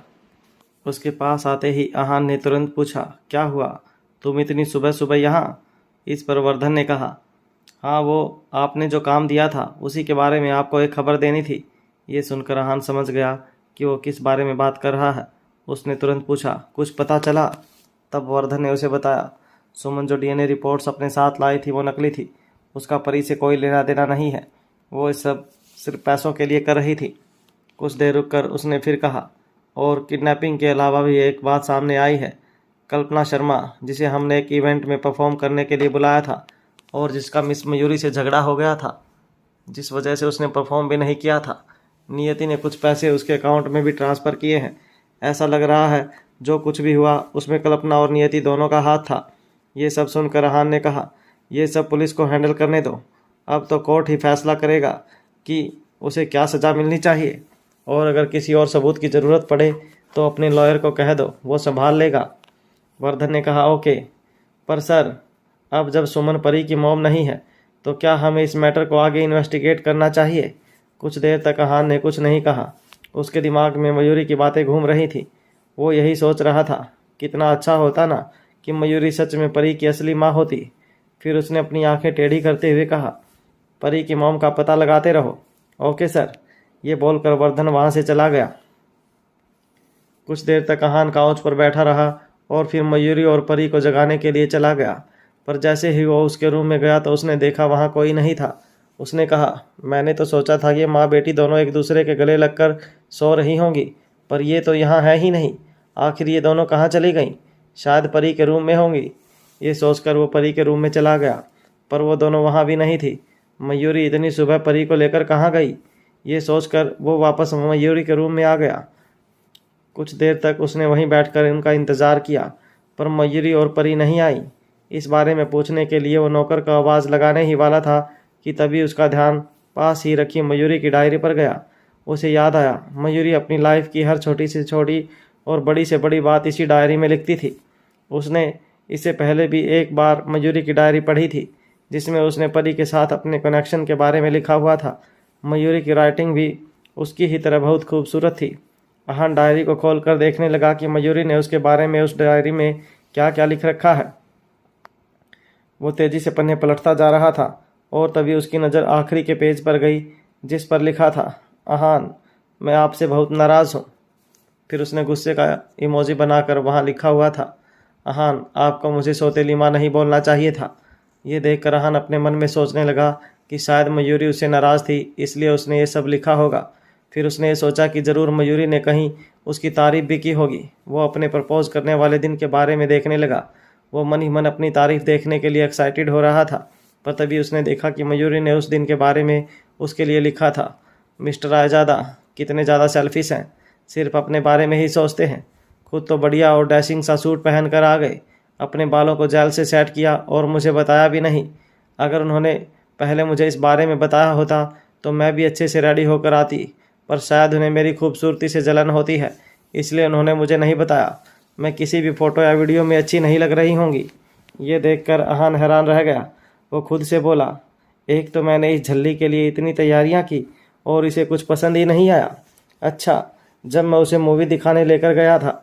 Speaker 2: उसके पास आते ही आहान ने तुरंत पूछा, क्या हुआ, तुम इतनी सुबह सुबह यहाँ? इस पर वर्धन ने कहा, हाँ, वो आपने जो काम दिया था उसी के बारे में आपको एक खबर देनी थी। ये सुनकर आहान समझ गया कि वो किस बारे में बात कर रहा है। उसने तुरंत पूछा, कुछ पता चला? तब वर्धन ने उसे बताया, सुमन जो डीएनए रिपोर्ट्स अपने साथ लाई थी वो नकली थी। उसका परी से कोई लेना देना नहीं है। वो इस सब सिर्फ पैसों के लिए कर रही थी। कुछ देर रुककर उसने फिर कहा, और किडनैपिंग के अलावा भी एक बात सामने आई है। कल्पना शर्मा, जिसे हमने एक इवेंट में परफॉर्म करने के लिए बुलाया था और जिसका मिस मयूरी से झगड़ा हो गया था, जिस वजह से उसने परफॉर्म भी नहीं किया था, नियति ने कुछ पैसे उसके अकाउंट में भी ट्रांसफ़र किए हैं। ऐसा लग रहा है जो कुछ भी हुआ उसमें कल्पना और नियति दोनों का हाथ था। ये सब सुनकर आहान ने कहा, ये सब पुलिस को हैंडल करने दो। अब तो कोर्ट ही फैसला करेगा कि उसे क्या सज़ा मिलनी चाहिए, और अगर किसी और सबूत की ज़रूरत पड़े तो अपने लॉयर को कह दो, वो संभाल लेगा। वर्धन ने कहा, ओके, पर सर, अब जब सुमन परी की मॉम नहीं है तो क्या हमें इस मैटर को आगे इन्वेस्टिगेट करना चाहिए? कुछ देर तक आहान ने कुछ नहीं कहा। उसके दिमाग में मयूरी की बातें घूम रही थी। वो यही सोच रहा था, कितना अच्छा होता ना कि मयूरी सच में परी की असली माँ होती। फिर उसने अपनी आंखें टेढ़ी करते हुए कहा, परी की मॉम का पता लगाते रहो। Okay sir. ये बोलकर वर्धन वहाँ से चला गया। कुछ देर तक आहान काउच पर बैठा रहा और फिर मयूरी और परी को जगाने के लिए चला गया। पर जैसे ही वो उसके रूम में गया तो उसने देखा वहाँ कोई नहीं था। उसने कहा, मैंने तो सोचा था ये माँ बेटी दोनों एक दूसरे के गले लगकर सो रही होंगी, पर ये तो यहाँ है ही नहीं। आखिर ये दोनों कहाँ चली गईं? शायद परी के रूम में होंगी। ये सोचकर वो परी के रूम में चला गया, पर वो दोनों वहाँ भी नहीं थी। मयूरी इतनी सुबह परी को लेकर कहाँ गई? ये सोचकर वो वापस मयूरी के रूम में आ गया। कुछ देर तक उसने वहीं बैठकर उनका इंतज़ार किया, पर मयूरी और परी नहीं आई। इस बारे में पूछने के लिए वो नौकर का आवाज़ लगाने ही वाला था कि तभी उसका ध्यान पास ही रखी मयूरी की डायरी पर गया। उसे याद आया, मयूरी अपनी लाइफ की हर छोटी से छोटी और बड़ी से बड़ी बात इसी डायरी में लिखती थी। उसने इससे पहले भी एक बार मयूरी की डायरी पढ़ी थी जिसमें उसने परी के साथ अपने कनेक्शन के बारे में लिखा हुआ था। मयूरी की राइटिंग भी उसकी ही तरह बहुत खूबसूरत थी। आहान डायरी को खोलकर देखने लगा कि मयूरी ने उसके बारे में उस डायरी में क्या क्या लिख रखा है। वो तेज़ी से पन्ने पलटता जा रहा था और तभी उसकी नज़र आखिरी के पेज पर गई जिस पर लिखा था, आहान, मैं आपसे बहुत नाराज़ हूँ। फिर उसने गुस्से का इमोजी बनाकर वहाँ लिखा हुआ था, आहान, आपको मुझे सौतेली माँ नहीं बोलना चाहिए था। ये देखकर आहान अपने मन में सोचने लगा कि शायद मयूरी उससे नाराज़ थी, इसलिए उसने ये सब लिखा होगा। फिर उसने ये सोचा कि ज़रूर मयूरी ने कहीं उसकी तारीफ़ भी की होगी। वो अपने प्रपोज करने वाले दिन के बारे में देखने लगा। वो मन ही मन अपनी तारीफ़ देखने के लिए एक्साइटेड हो रहा था, पर तभी उसने देखा कि मयूरी ने उस दिन के बारे में उसके लिए लिखा था, मिस्टर आयजादा कितने ज़्यादा सेल्फिश हैं, सिर्फ अपने बारे में ही सोचते हैं। खुद तो बढ़िया और डैशिंग सा सूट पहन कर आ गए, अपने बालों को जेल से सेट किया और मुझे बताया भी नहीं। अगर उन्होंने पहले मुझे इस बारे में बताया होता तो मैं भी अच्छे से रेडी होकर आती, पर शायद उन्हें मेरी खूबसूरती से जलन होती है, इसलिए उन्होंने मुझे नहीं बताया। मैं किसी भी फ़ोटो या वीडियो में अच्छी नहीं लग रही होंगी। ये देखकर अहान हैरान रह गया। वो खुद से बोला, एक तो मैंने इस झल्ली के लिए इतनी तैयारियां की और इसे कुछ पसंद ही नहीं आया। अच्छा, जब मैं उसे मूवी दिखाने लेकर गया था,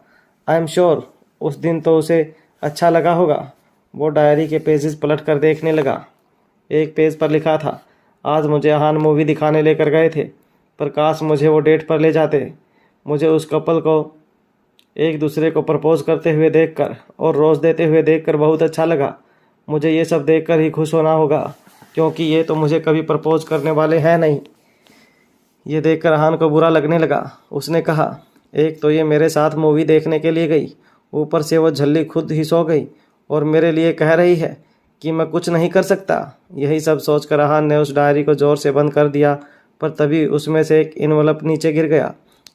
Speaker 2: आई एम श्योर उस दिन तो उसे अच्छा लगा होगा। वो डायरी के पेजेस पलट कर देखने लगा। एक पेज पर लिखा था, आज मुझे अहान मूवी दिखाने लेकर गए थे, पर काश मुझे वो डेट पर ले जाते। मुझे उस कपल को एक दूसरे को प्रपोज करते हुए देखकर और रोज़ देते हुए देखकर बहुत अच्छा लगा। मुझे ये सब देखकर ही खुश होना होगा, क्योंकि ये तो मुझे कभी प्रपोज करने वाले हैं नहीं। ये देखकर अहान को बुरा लगने लगा। उसने कहा, एक तो ये मेरे साथ मूवी देखने के लिए गई, ऊपर से वो झल्ली खुद ही सो गई और मेरे लिए कह रही है कि मैं कुछ नहीं कर सकता। यही सब सोचकर अहान ने उस डायरी को ज़ोर से बंद कर दिया, पर तभी उसमें से एक इन्वेलप नीचे गिर गया।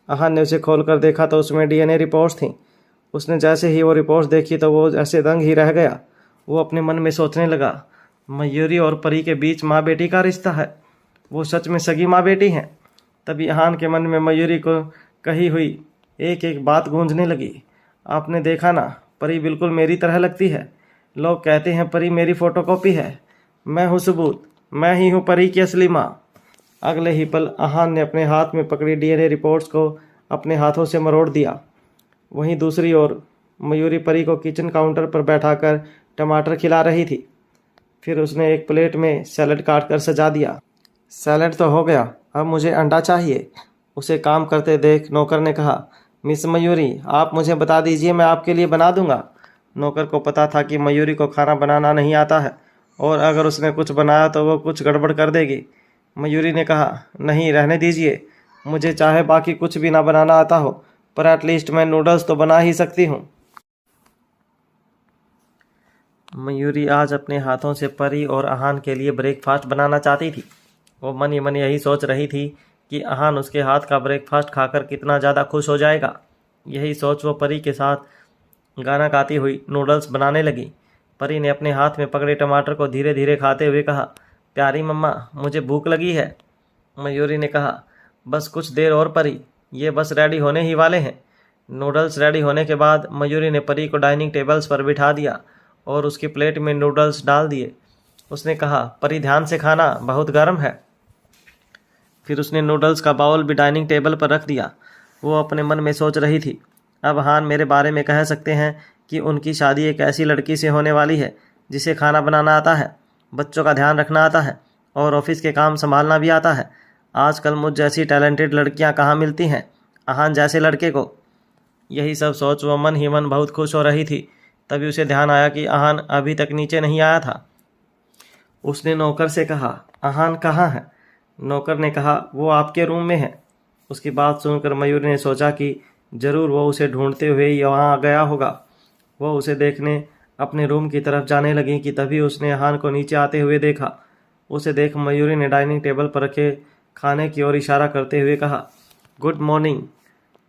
Speaker 2: अहान ने उसे खोलकर देखा तो उसमें डीएनए रिपोर्ट्स थीं। उसने जैसे ही वो रिपोर्ट्स देखी तो वो ऐसे दंग ही रह गया। वो अपने मन में सोचने लगा, मयूरी और परी के बीच माँ बेटी का रिश्ता है, वो सच में सगी माँ बेटी हैं। तभी अहान के मन में मयूरी को कही हुई एक एक बात गूंजने लगी। आपने देखा ना, परी बिल्कुल मेरी तरह लगती है। लोग कहते हैं परी मेरी फ़ोटोकॉपी है। मैं हूँ सबूत, मैं ही हूँ परी की असली माँ। अगले ही पल अहान ने अपने हाथ में पकड़ी डीएनए रिपोर्ट्स को अपने हाथों से मरोड़ दिया। वहीं दूसरी ओर मयूरी परी को किचन काउंटर पर बैठाकर टमाटर खिला रही थी। फिर उसने एक प्लेट में सैलड काट कर सजा दिया। सैलड तो हो गया, अब मुझे अंडा चाहिए, उसे काम करते देख नौकर ने कहा। मिस मयूरी, आप मुझे बता दीजिए, मैं आपके लिए बना दूंगा। नौकर को पता था कि मयूरी को खाना बनाना नहीं आता है और अगर उसने कुछ बनाया तो वो कुछ गड़बड़ कर देगी। मयूरी ने कहा, नहीं रहने दीजिए, मुझे चाहे बाकी कुछ भी ना बनाना आता हो, पर एटलीस्ट मैं नूडल्स तो बना ही सकती हूँ। मयूरी आज अपने हाथों से परी और अहान के लिए ब्रेकफास्ट बनाना चाहती थी। वो मन ही मन यही सोच रही थी कि अहान उसके हाथ का ब्रेकफास्ट खाकर कितना ज़्यादा खुश हो जाएगा। यही सोच वो परी के साथ गाना गाती हुई नूडल्स बनाने लगी। परी ने अपने हाथ में पकड़े टमाटर को धीरे धीरे खाते हुए कहा, प्यारी मम्मा, मुझे भूख लगी है। मयूरी ने कहा, बस कुछ देर और परी, ये बस रेडी होने ही वाले हैं। नूडल्स रेडी होने के बाद मयूरी ने परी को डाइनिंग टेबल्स पर बिठा दिया और उसकी प्लेट में नूडल्स डाल दिए। उसने कहा, परी ध्यान से खाना, बहुत गर्म है। फिर उसने नूडल्स का बाउल भी डाइनिंग टेबल पर रख दिया। वो अपने मन में सोच रही थी, अब अहान मेरे बारे में कह सकते हैं कि उनकी शादी एक ऐसी लड़की से होने वाली है जिसे खाना बनाना आता है, बच्चों का ध्यान रखना आता है और ऑफिस के काम संभालना भी आता है। आजकल मुझ जैसी टैलेंटेड लड़कियां कहाँ मिलती हैं अहान जैसे लड़के को। यही सब सोच वो मन ही मन बहुत खुश हो रही थी। तभी उसे ध्यान आया कि अहान अभी तक नीचे नहीं आया था। उसने नौकर से कहा, अहान कहाँ है? नौकर ने कहा, वो आपके रूम में है। उसकी बात सुनकर मयूरी ने सोचा कि ज़रूर वो उसे ढूंढते हुए यहाँ गया होगा। वो उसे देखने अपने रूम की तरफ जाने लगी कि तभी उसने अहान को नीचे आते हुए देखा। उसे देख मयूरी ने डाइनिंग टेबल पर रखे खाने की ओर इशारा करते हुए कहा, गुड मॉर्निंग,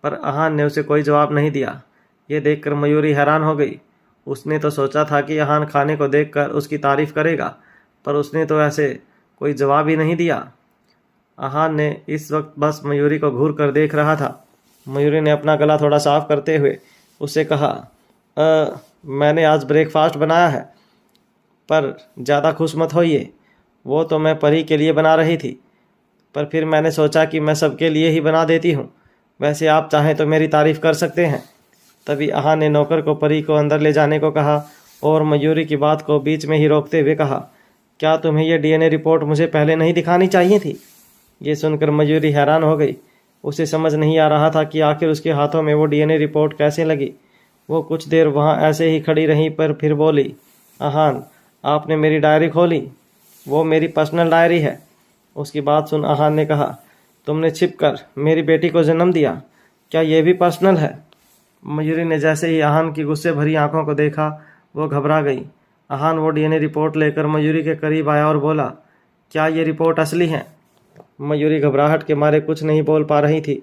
Speaker 2: पर अहान ने उसे कोई जवाब नहीं दिया। ये देखकर मयूरी हैरान हो गई। उसने तो सोचा था कि अहान खाने को देखकर उसकी तारीफ करेगा, पर उसने तो ऐसे कोई जवाब ही नहीं दिया। अहान ने इस वक्त बस मयूरी को घूर कर देख रहा था। मयूरी ने अपना गला थोड़ा साफ करते हुए उससे कहा, मैंने आज ब्रेकफास्ट बनाया है, पर ज़्यादा खुश मत होइए। वो तो मैं परी के लिए बना रही थी, पर फिर मैंने सोचा कि मैं सबके लिए ही बना देती हूँ। वैसे आप चाहें तो मेरी तारीफ़ कर सकते हैं। तभी अहान ने नौकर को परी को अंदर ले जाने को कहा और मयूरी की बात को बीच में ही रोकते हुए कहा, क्या तुम्हें यह डीएनए रिपोर्ट मुझे पहले नहीं दिखानी चाहिए थी? ये सुनकर मयूरी हैरान हो गई। उसे समझ नहीं आ रहा था कि आखिर उसके हाथों में वो डीएनए रिपोर्ट कैसे लगी। वो कुछ देर वहाँ ऐसे ही खड़ी रही, पर फिर बोली, अहान, आपने मेरी डायरी खोली? वो मेरी पर्सनल डायरी है। उसकी बात सुन अहान ने कहा, तुमने छिपकर मेरी बेटी को जन्म दिया, क्या ये भी पर्सनल है? मयूरी ने जैसे ही आहान की गुस्से भरी आंखों को देखा, वो घबरा गई। आहान वो डीएनए रिपोर्ट लेकर मयूरी के करीब आया और बोला, क्या ये रिपोर्ट असली है? मयूरी घबराहट के मारे कुछ नहीं बोल पा रही थी,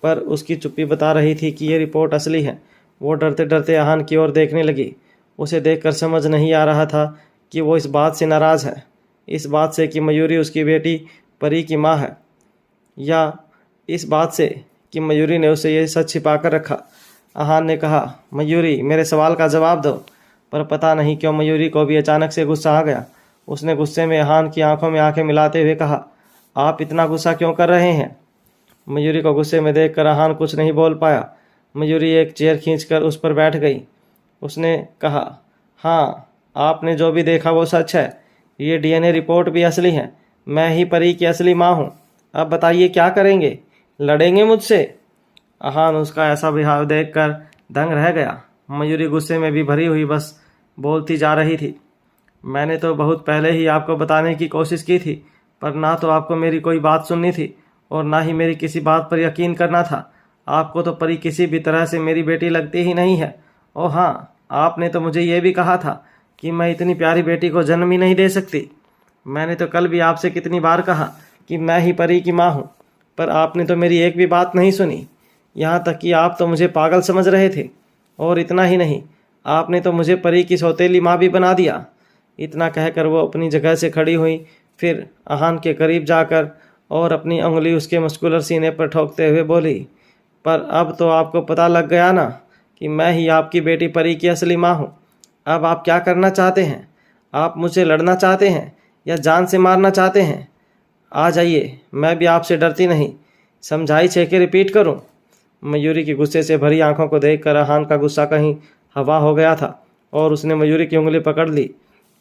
Speaker 2: पर उसकी चुप्पी बता रही थी कि ये रिपोर्ट असली है। वो डरते डरते आहान की ओर देखने लगी। उसे देखकर समझ नहीं आ रहा था कि वो इस बात से नाराज़ है, इस बात से कि मयूरी उसकी बेटी परी की माँ है, या इस बात से कि मयूरी ने उसे ये सच छिपा कर रखा। आहान ने कहा, मयूरी मेरे सवाल का जवाब दो। पर पता नहीं क्यों मयूरी को भी अचानक से गुस्सा आ गया। उसने गुस्से में आहान की आंखों में आंखें मिलाते हुए कहा, आप इतना गुस्सा क्यों कर रहे हैं? मयूरी को गुस्से में देखकर आहान कुछ नहीं बोल पाया। मयूरी एक चेयर खींचकर उस पर बैठ गई। उसने कहा, हाँ, आपने जो भी देखा वो सच है। ये डीएनए रिपोर्ट भी असली है। मैं ही परी की असली माँ हूँ। अब बताइए क्या करेंगे? लड़ेंगे मुझसे? आहान उसका ऐसा व्यवहार देखकर दंग रह गया। मयूरी गुस्से में भी भरी हुई बस बोलती जा रही थी, मैंने तो बहुत पहले ही आपको बताने की कोशिश की थी, पर ना तो आपको मेरी कोई बात सुननी थी और ना ही मेरी किसी बात पर यकीन करना था। आपको तो परी किसी भी तरह से मेरी बेटी लगती ही नहीं है। ओह हाँ, आपने तो मुझे ये भी कहा था कि मैं इतनी प्यारी बेटी को जन्म ही नहीं दे सकती। मैंने तो कल भी आपसे कितनी बार कहा कि मैं ही परी की माँ हूँ, पर आपने तो मेरी एक भी बात नहीं सुनी। यहाँ तक कि आप तो मुझे पागल समझ रहे थे। और इतना ही नहीं, आपने तो मुझे परी की सौतेली माँ भी बना दिया। इतना कहकर वो अपनी जगह से खड़ी हुई, फिर आहान के करीब जाकर और अपनी उंगली उसके मस्कुलर सीने पर ठोकते हुए बोली, पर अब तो आपको पता लग गया ना कि मैं ही आपकी बेटी परी की असली माँ हूँ। अब आप क्या करना चाहते हैं? आप मुझसे लड़ना चाहते हैं या जान से मारना चाहते हैं? आ जाइए, मैं भी आपसे डरती नहीं। समझाई छे के रिपीट करूं? मयूरी की गुस्से से भरी आंखों को देखकर आहान का गुस्सा कहीं हवा हो गया था और उसने मयूरी की उंगली पकड़ ली।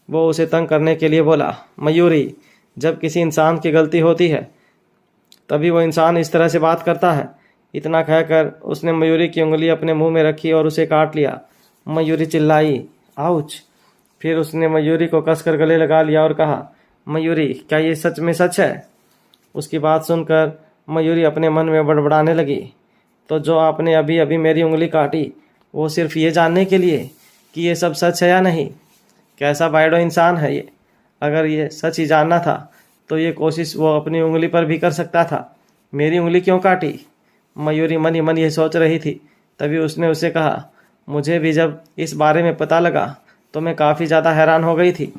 Speaker 2: वो उसे तंग करने के लिए बोला, मयूरी, जब किसी इंसान की गलती होती है तभी वो इंसान इस तरह से बात करता है। इतना कहकर उसने मयूरी की उंगली अपने मुंह में रखी और उसे काट लिया। मयूरी चिल्लाई, आउच। फिर उसने मयूरी को कसकर गले लगा लिया और कहा, मयूरी, क्या ये सच में सच है? उसकी बात सुनकर मयूरी अपने मन में बड़बड़ाने लगी, तो जो आपने अभी अभी मेरी उंगली काटी वो सिर्फ ये जानने के लिए कि ये सब सच है या नहीं? कैसा बायडो इंसान है ये? अगर ये सच ही जानना था तो ये कोशिश वो अपनी उंगली पर भी कर सकता था। मेरी उंगली क्यों काटी? मयूरी मन ही मन ये सोच रही थी। तभी उसने उसे कहा, मुझे भी जब इस बारे में पता लगा तो मैं काफ़ी ज़्यादा हैरान हो गई थी,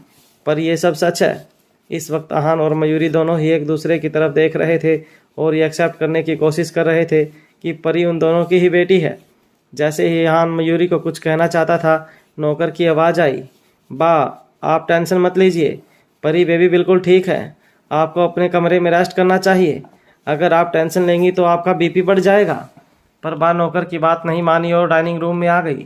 Speaker 2: पर यह सब सच है। इस वक्त आहान और मयूरी दोनों ही एक दूसरे की तरफ देख रहे थे और ये एक्सेप्ट करने की कोशिश कर रहे थे कि परी उन दोनों की ही बेटी है। जैसे ही आहान मयूरी को कुछ कहना चाहता था, नौकर की आवाज़ आई, बा, आप टेंशन मत लीजिए, परी बेबी बिल्कुल ठीक है। आपको अपने कमरे में रेस्ट करना चाहिए। अगर आप टेंशन लेंगी तो आपका बीपी बढ़ जाएगा। पर बा नौकर की बात नहीं मानी और डाइनिंग रूम में आ गई।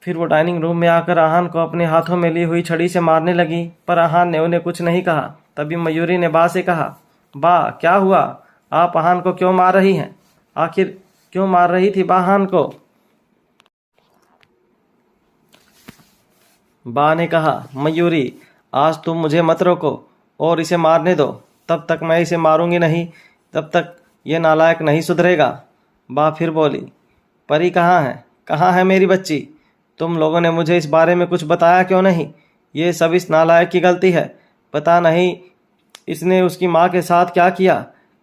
Speaker 2: फिर वो डाइनिंग रूम में आकर आहान को अपने हाथों में ली हुई छड़ी से मारने लगी, पर आहान ने उन्हें कुछ नहीं कहा। तभी मयूरी ने बा से कहा, बा, क्या हुआ? आप आहान को क्यों मार रही हैं? आखिर क्यों मार रही थी बा आहान को? बा ने कहा, मयूरी, आज तुम मुझे मत रोको और इसे मारने दो। तब तक मैं इसे मारूंगी नहीं, तब तक ये नालायक नहीं सुधरेगा। बा फिर बोली, परी कहाँ है? कहाँ है मेरी बच्ची? तुम लोगों ने मुझे इस बारे में कुछ बताया क्यों नहीं? ये सब इस नालायक की गलती है। पता नहीं इसने उसकी माँ के साथ क्या किया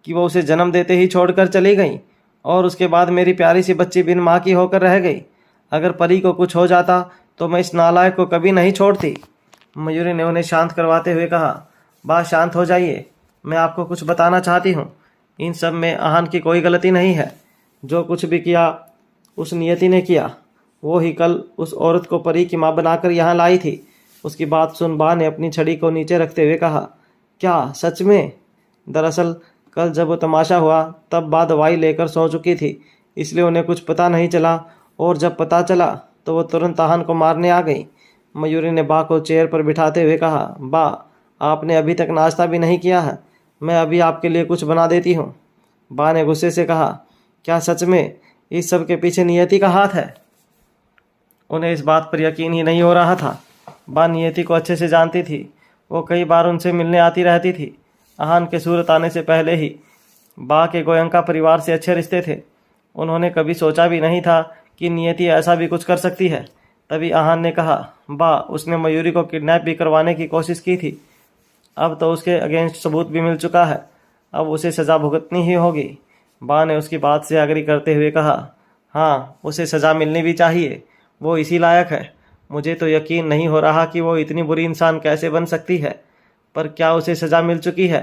Speaker 2: कि वो उसे जन्म देते ही छोड़कर चली गई और उसके बाद मेरी प्यारी सी बच्ची बिन माँ की होकर रह गई। अगर परी को कुछ हो जाता तो मैं इस नालायक को कभी नहीं छोड़ती। मयूरी ने उन्हें शांत करवाते हुए कहा, बा शांत हो जाइए, मैं आपको कुछ बताना चाहती हूँ। इन सब में आहान की कोई गलती नहीं है। जो कुछ भी किया उस नियति ने किया। वो ही कल उस औरत को परी की माँ बनाकर यहाँ लाई थी। उसकी बात सुन बा ने अपनी छड़ी को नीचे रखते हुए कहा, क्या सच में? दरअसल कल जब वो तमाशा हुआ तब बा दवाई लेकर सो चुकी थी, इसलिए उन्हें कुछ पता नहीं चला, और जब पता चला तो वो तुरंत आहान को मारने आ गई। मयूरी ने बा को चेयर पर बिठाते हुए कहा, बा, आपने अभी तक नाश्ता भी नहीं किया है, मैं अभी आपके लिए कुछ बना देती हूँ। बा ने गुस्से से कहा, क्या सच में इस सब के पीछे नियति का हाथ है? उन्हें इस बात पर यकीन ही नहीं हो रहा था। बा नियति को अच्छे से जानती थी। वो कई बार उनसे मिलने आती रहती थी। आहान के सूरत आने से पहले ही बा के गोयंका परिवार से अच्छे रिश्ते थे। उन्होंने कभी सोचा भी नहीं था कि नियति ऐसा भी कुछ कर सकती है। तभी आहान ने कहा, बा, उसने मयूरी को किडनैप भी करवाने की कोशिश की थी। अब तो उसके अगेंस्ट सबूत भी मिल चुका है, अब उसे सज़ा भुगतनी ही होगी। बा ने उसकी बात से एग्री करते हुए कहा, हाँ, उसे सज़ा मिलनी भी चाहिए, वो इसी लायक है। मुझे तो यकीन नहीं हो रहा कि वो इतनी बुरी इंसान कैसे बन सकती है। पर क्या उसे सज़ा मिल चुकी है?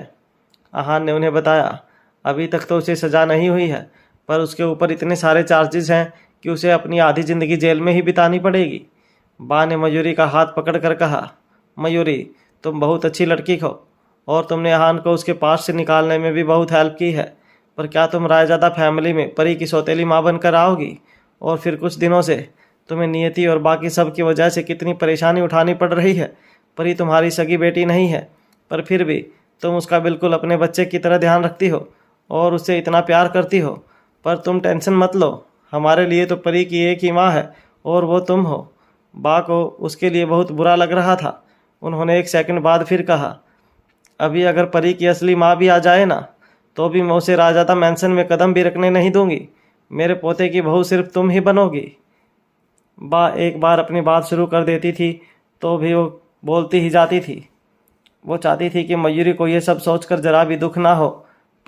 Speaker 2: आहान ने उन्हें बताया, अभी तक तो उसे सज़ा नहीं हुई है, पर उसके ऊपर इतने सारे चार्जेस हैं कि उसे अपनी आधी ज़िंदगी जेल में ही बितानी पड़ेगी। बा ने मयूरी का हाथ पकड़ कर कहा, मयूरी, तुम बहुत अच्छी लड़की हो और तुमने आहान को उसके पास से निकालने में भी बहुत हेल्प की है। पर क्या तुम रायज़ादा फैमिली में परी की सौतेली माँ बनकर आओगी? और फिर कुछ दिनों से तुम्हें नियति और बाकी सब की वजह से कितनी परेशानी उठानी पड़ रही है। परी तुम्हारी सगी बेटी नहीं है, पर फिर भी तुम उसका बिल्कुल अपने बच्चे की तरह ध्यान रखती हो और उससे इतना प्यार करती हो। पर तुम टेंशन मत लो, हमारे लिए तो परी की एक ही माँ है और वो तुम हो। बा को उसके लिए बहुत बुरा लग रहा था। उन्होंने एक सेकंड बाद फिर कहा, अभी अगर परी की असली माँ भी आ जाए ना, तो भी मैं उसे राजादा मैंसन में कदम भी रखने नहीं दूंगी। मेरे पोते की बहू सिर्फ तुम ही बनोगी। बा एक बार अपनी बात शुरू कर देती थी तो भी वो बोलती ही जाती थी। वो चाहती थी कि मयूरी को ये सब सोचकर जरा भी दुख ना हो,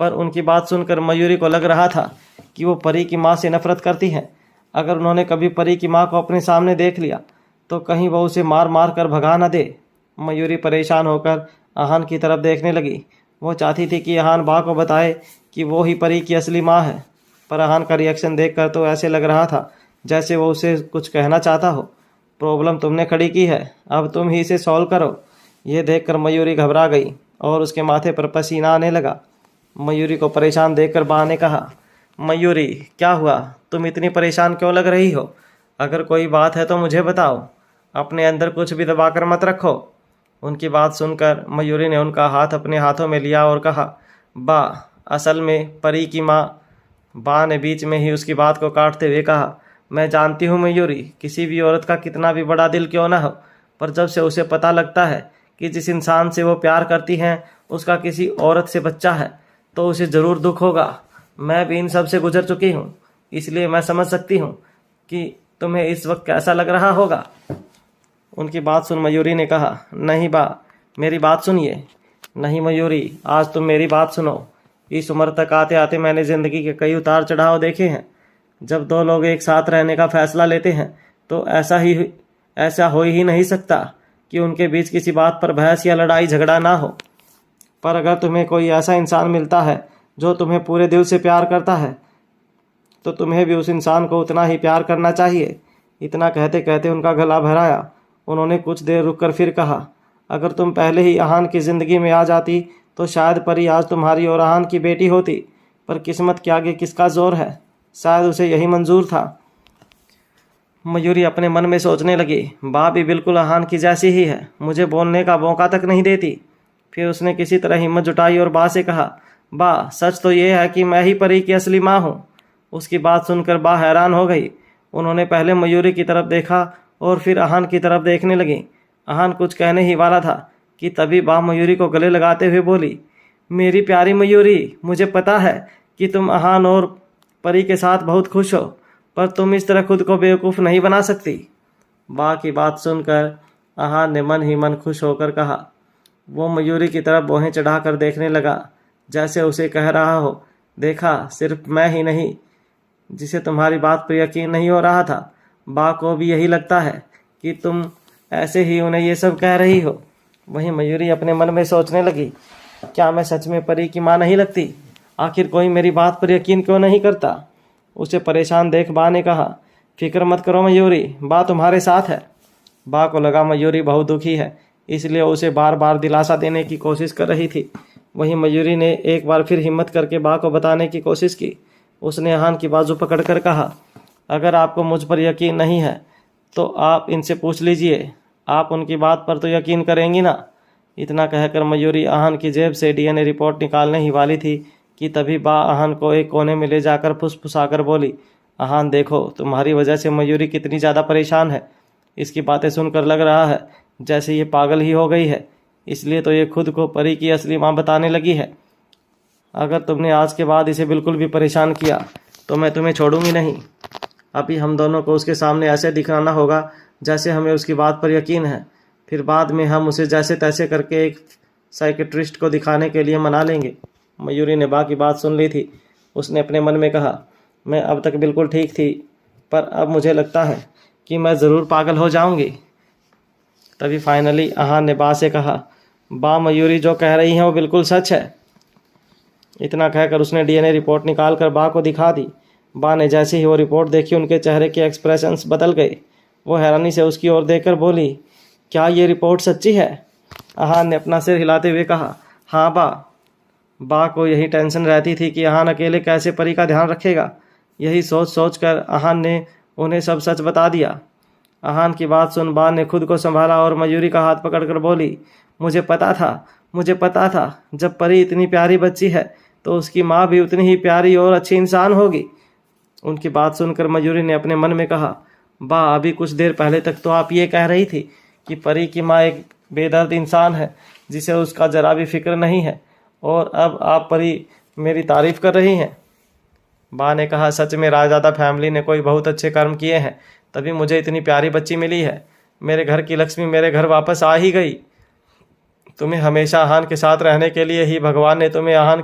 Speaker 2: पर उनकी बात सुनकर मयूरी को लग रहा था कि वो परी की माँ से नफरत करती हैं। अगर उन्होंने कभी परी की माँ को अपने सामने देख लिया तो कहीं वो उसे मार मार कर भगा न दे। मयूरी परेशान होकर आहान की तरफ देखने लगी। वो चाहती थी कि आहान बा को बताए कि वो ही परी की असली माँ है, पर आहान का रिएक्शन देखकर तो ऐसे लग रहा था जैसे वो उसे कुछ कहना चाहता हो। प्रॉब्लम तुमने खड़ी की है, अब तुम ही इसे सॉल्व करो। ये देखकर मयूरी घबरा गई और उसके माथे पर पसीना आने लगा। मयूरी को परेशान देखकर बा ने कहा, मयूरी, क्या हुआ? तुम इतनी परेशान क्यों लग रही हो? अगर कोई बात है तो मुझे बताओ, अपने अंदर कुछ भी दबा कर मत रखो। उनकी बात सुनकर मयूरी ने उनका हाथ अपने हाथों में लिया और कहा, बा, असल में परी की माँ। बा ने बीच में ही उसकी बात को काटते हुए कहा, मैं जानती हूँ मयूरी, किसी भी औरत का कितना भी बड़ा दिल क्यों ना हो, पर जब से उसे पता लगता है कि जिस इंसान से वो प्यार करती हैं उसका किसी औरत से बच्चा है, तो उसे ज़रूर दुख होगा। मैं भी इन सब से गुजर चुकी हूँ, इसलिए मैं समझ सकती हूँ कि तुम्हें इस वक्त कैसा लग रहा होगा। उनकी बात सुन मयूरी ने कहा, नहीं बा, मेरी बात सुनिए। नहीं मयूरी, आज तुम मेरी बात सुनो। इस उम्र तक आते आते मैंने ज़िंदगी के कई उतार चढ़ाव देखे हैं। जब दो लोग एक साथ रहने का फैसला लेते हैं तो ऐसा हो ही नहीं सकता कि उनके बीच किसी बात पर बहस या लड़ाई झगड़ा ना हो। पर अगर तुम्हें कोई ऐसा इंसान मिलता है जो तुम्हें पूरे दिल से प्यार करता है, तो तुम्हें भी उस इंसान को उतना ही प्यार करना चाहिए। इतना कहते कहते उनका गला भराया। उन्होंने कुछ देर रुककर फिर कहा, अगर तुम पहले ही आहान की ज़िंदगी में आ जाती तो शायद परी आज तुम्हारी और आहान की बेटी होती। पर किस्मत के आगे किसका जोर है, शायद उसे यही मंजूर था। मयूरी अपने मन में सोचने लगी, बा भी बिल्कुल आहान की जैसी ही है, मुझे बोलने का मौका तक नहीं देती। फिर उसने किसी तरह हिम्मत जुटाई और बा से कहा, बा, सच तो ये है कि मैं ही परी की असली माँ हूँ। उसकी बात सुनकर बा हैरान हो गई। उन्होंने पहले मयूरी की तरफ देखा और फिर आहान की तरफ देखने लगी। आहान कुछ कहने ही वाला था कि तभी बा मयूरी को गले लगाते हुए बोली, मेरी प्यारी मयूरी, मुझे पता है कि तुम आहान और परी के साथ बहुत खुश हो, पर तुम इस तरह खुद को बेवकूफ़ नहीं बना सकती। बा की बात सुनकर आहान ने मन ही मन खुश होकर कहा। वो मयूरी की तरफ बाहें चढ़ाकर देखने लगा, जैसे उसे कह रहा हो, देखा, सिर्फ मैं ही नहीं जिसे तुम्हारी बात पर यकीन नहीं हो रहा था, बा को भी यही लगता है कि तुम ऐसे ही उन्हें ये सब कह रही हो। वहीं मयूरी अपने मन में सोचने लगी, क्या मैं सच में परी की माँ नहीं लगती? आखिर कोई मेरी बात पर यकीन क्यों नहीं करता? उसे परेशान देख बा ने कहा, फिक्र मत करो मयूरी, बा तुम्हारे साथ है। बा को लगा मयूरी बहुत दुखी है, इसलिए उसे बार बार दिलासा देने की कोशिश कर रही थी। वहीं मयूरी ने एक बार फिर हिम्मत करके बा को बताने की कोशिश की। उसने आहान की बाजू पकड़कर कहा, अगर आपको मुझ पर यकीन नहीं है तो आप इनसे पूछ लीजिए, आप उनकी बात पर तो यकीन करेंगी ना। इतना कहकर मयूरी आहान की जेब से डीएनए रिपोर्ट निकालने ही वाली थी कि तभी बा आहान को एक कोने में ले जाकर फुसफुसाकर बोली, आहान देखो, तुम्हारी वजह से मयूरी कितनी ज़्यादा परेशान है। इसकी बातें सुनकर लग रहा है जैसे ये पागल ही हो गई है, इसलिए तो ये खुद को परी की असली माँ बताने लगी है। अगर तुमने आज के बाद इसे बिल्कुल भी परेशान किया तो मैं तुम्हें छोड़ूंगी नहीं। अभी हम दोनों को उसके सामने ऐसे दिखाना होगा जैसे हमें उसकी बात पर यकीन है, फिर बाद में हम उसे जैसे तैसे करके एक साइकेट्रिस्ट को दिखाने के लिए मना लेंगे। मयूरी ने बा की बात सुन ली थी। उसने अपने मन में कहा, मैं अब तक बिल्कुल ठीक थी, पर अब मुझे लगता है कि मैं ज़रूर पागल हो जाऊंगी। तभी फाइनली आहान ने बा से कहा, बा मयूरी जो कह रही हैं वो बिल्कुल सच है। इतना कहकर उसने डीएनए रिपोर्ट निकाल कर बा को दिखा दी। बा ने जैसे ही वो रिपोर्ट देखी उनके चेहरे के एक्सप्रेशंस बदल गए। वो हैरानी से उसकी ओर देखकर बोली, क्या ये रिपोर्ट सच्ची है? आहान ने अपना सिर हिलाते हुए कहा, हाँ बा। बा को यही टेंशन रहती थी कि आहान अकेले कैसे परी का ध्यान रखेगा। यही सोच सोच कर आहान ने उन्हें सब सच बता दिया। आहान की बात सुन बा ने खुद को संभाला और मयूरी का हाथ पकड़कर बोली, मुझे पता था जब परी इतनी प्यारी बच्ची है तो उसकी माँ भी उतनी ही प्यारी और अच्छी इंसान होगी। उनकी बात सुनकर मयूरी ने अपने मन में कहा, बा अभी कुछ देर पहले तक तो आप ये कह रही थी कि परी की माँ एक बेदर्द इंसान है जिसे उसका जरा भी फिक्र नहीं है, और अब आप परी मेरी तारीफ कर रही हैं। बा ने कहा, सच में राजदादा फैमिली ने कोई बहुत अच्छे कर्म किए हैं, तभी मुझे इतनी प्यारी बच्ची मिली है। मेरे घर की लक्ष्मी मेरे घर वापस आ ही गई। तुम्हें हमेशा आहान के साथ रहने के लिए ही भगवान ने तुम्हें आहान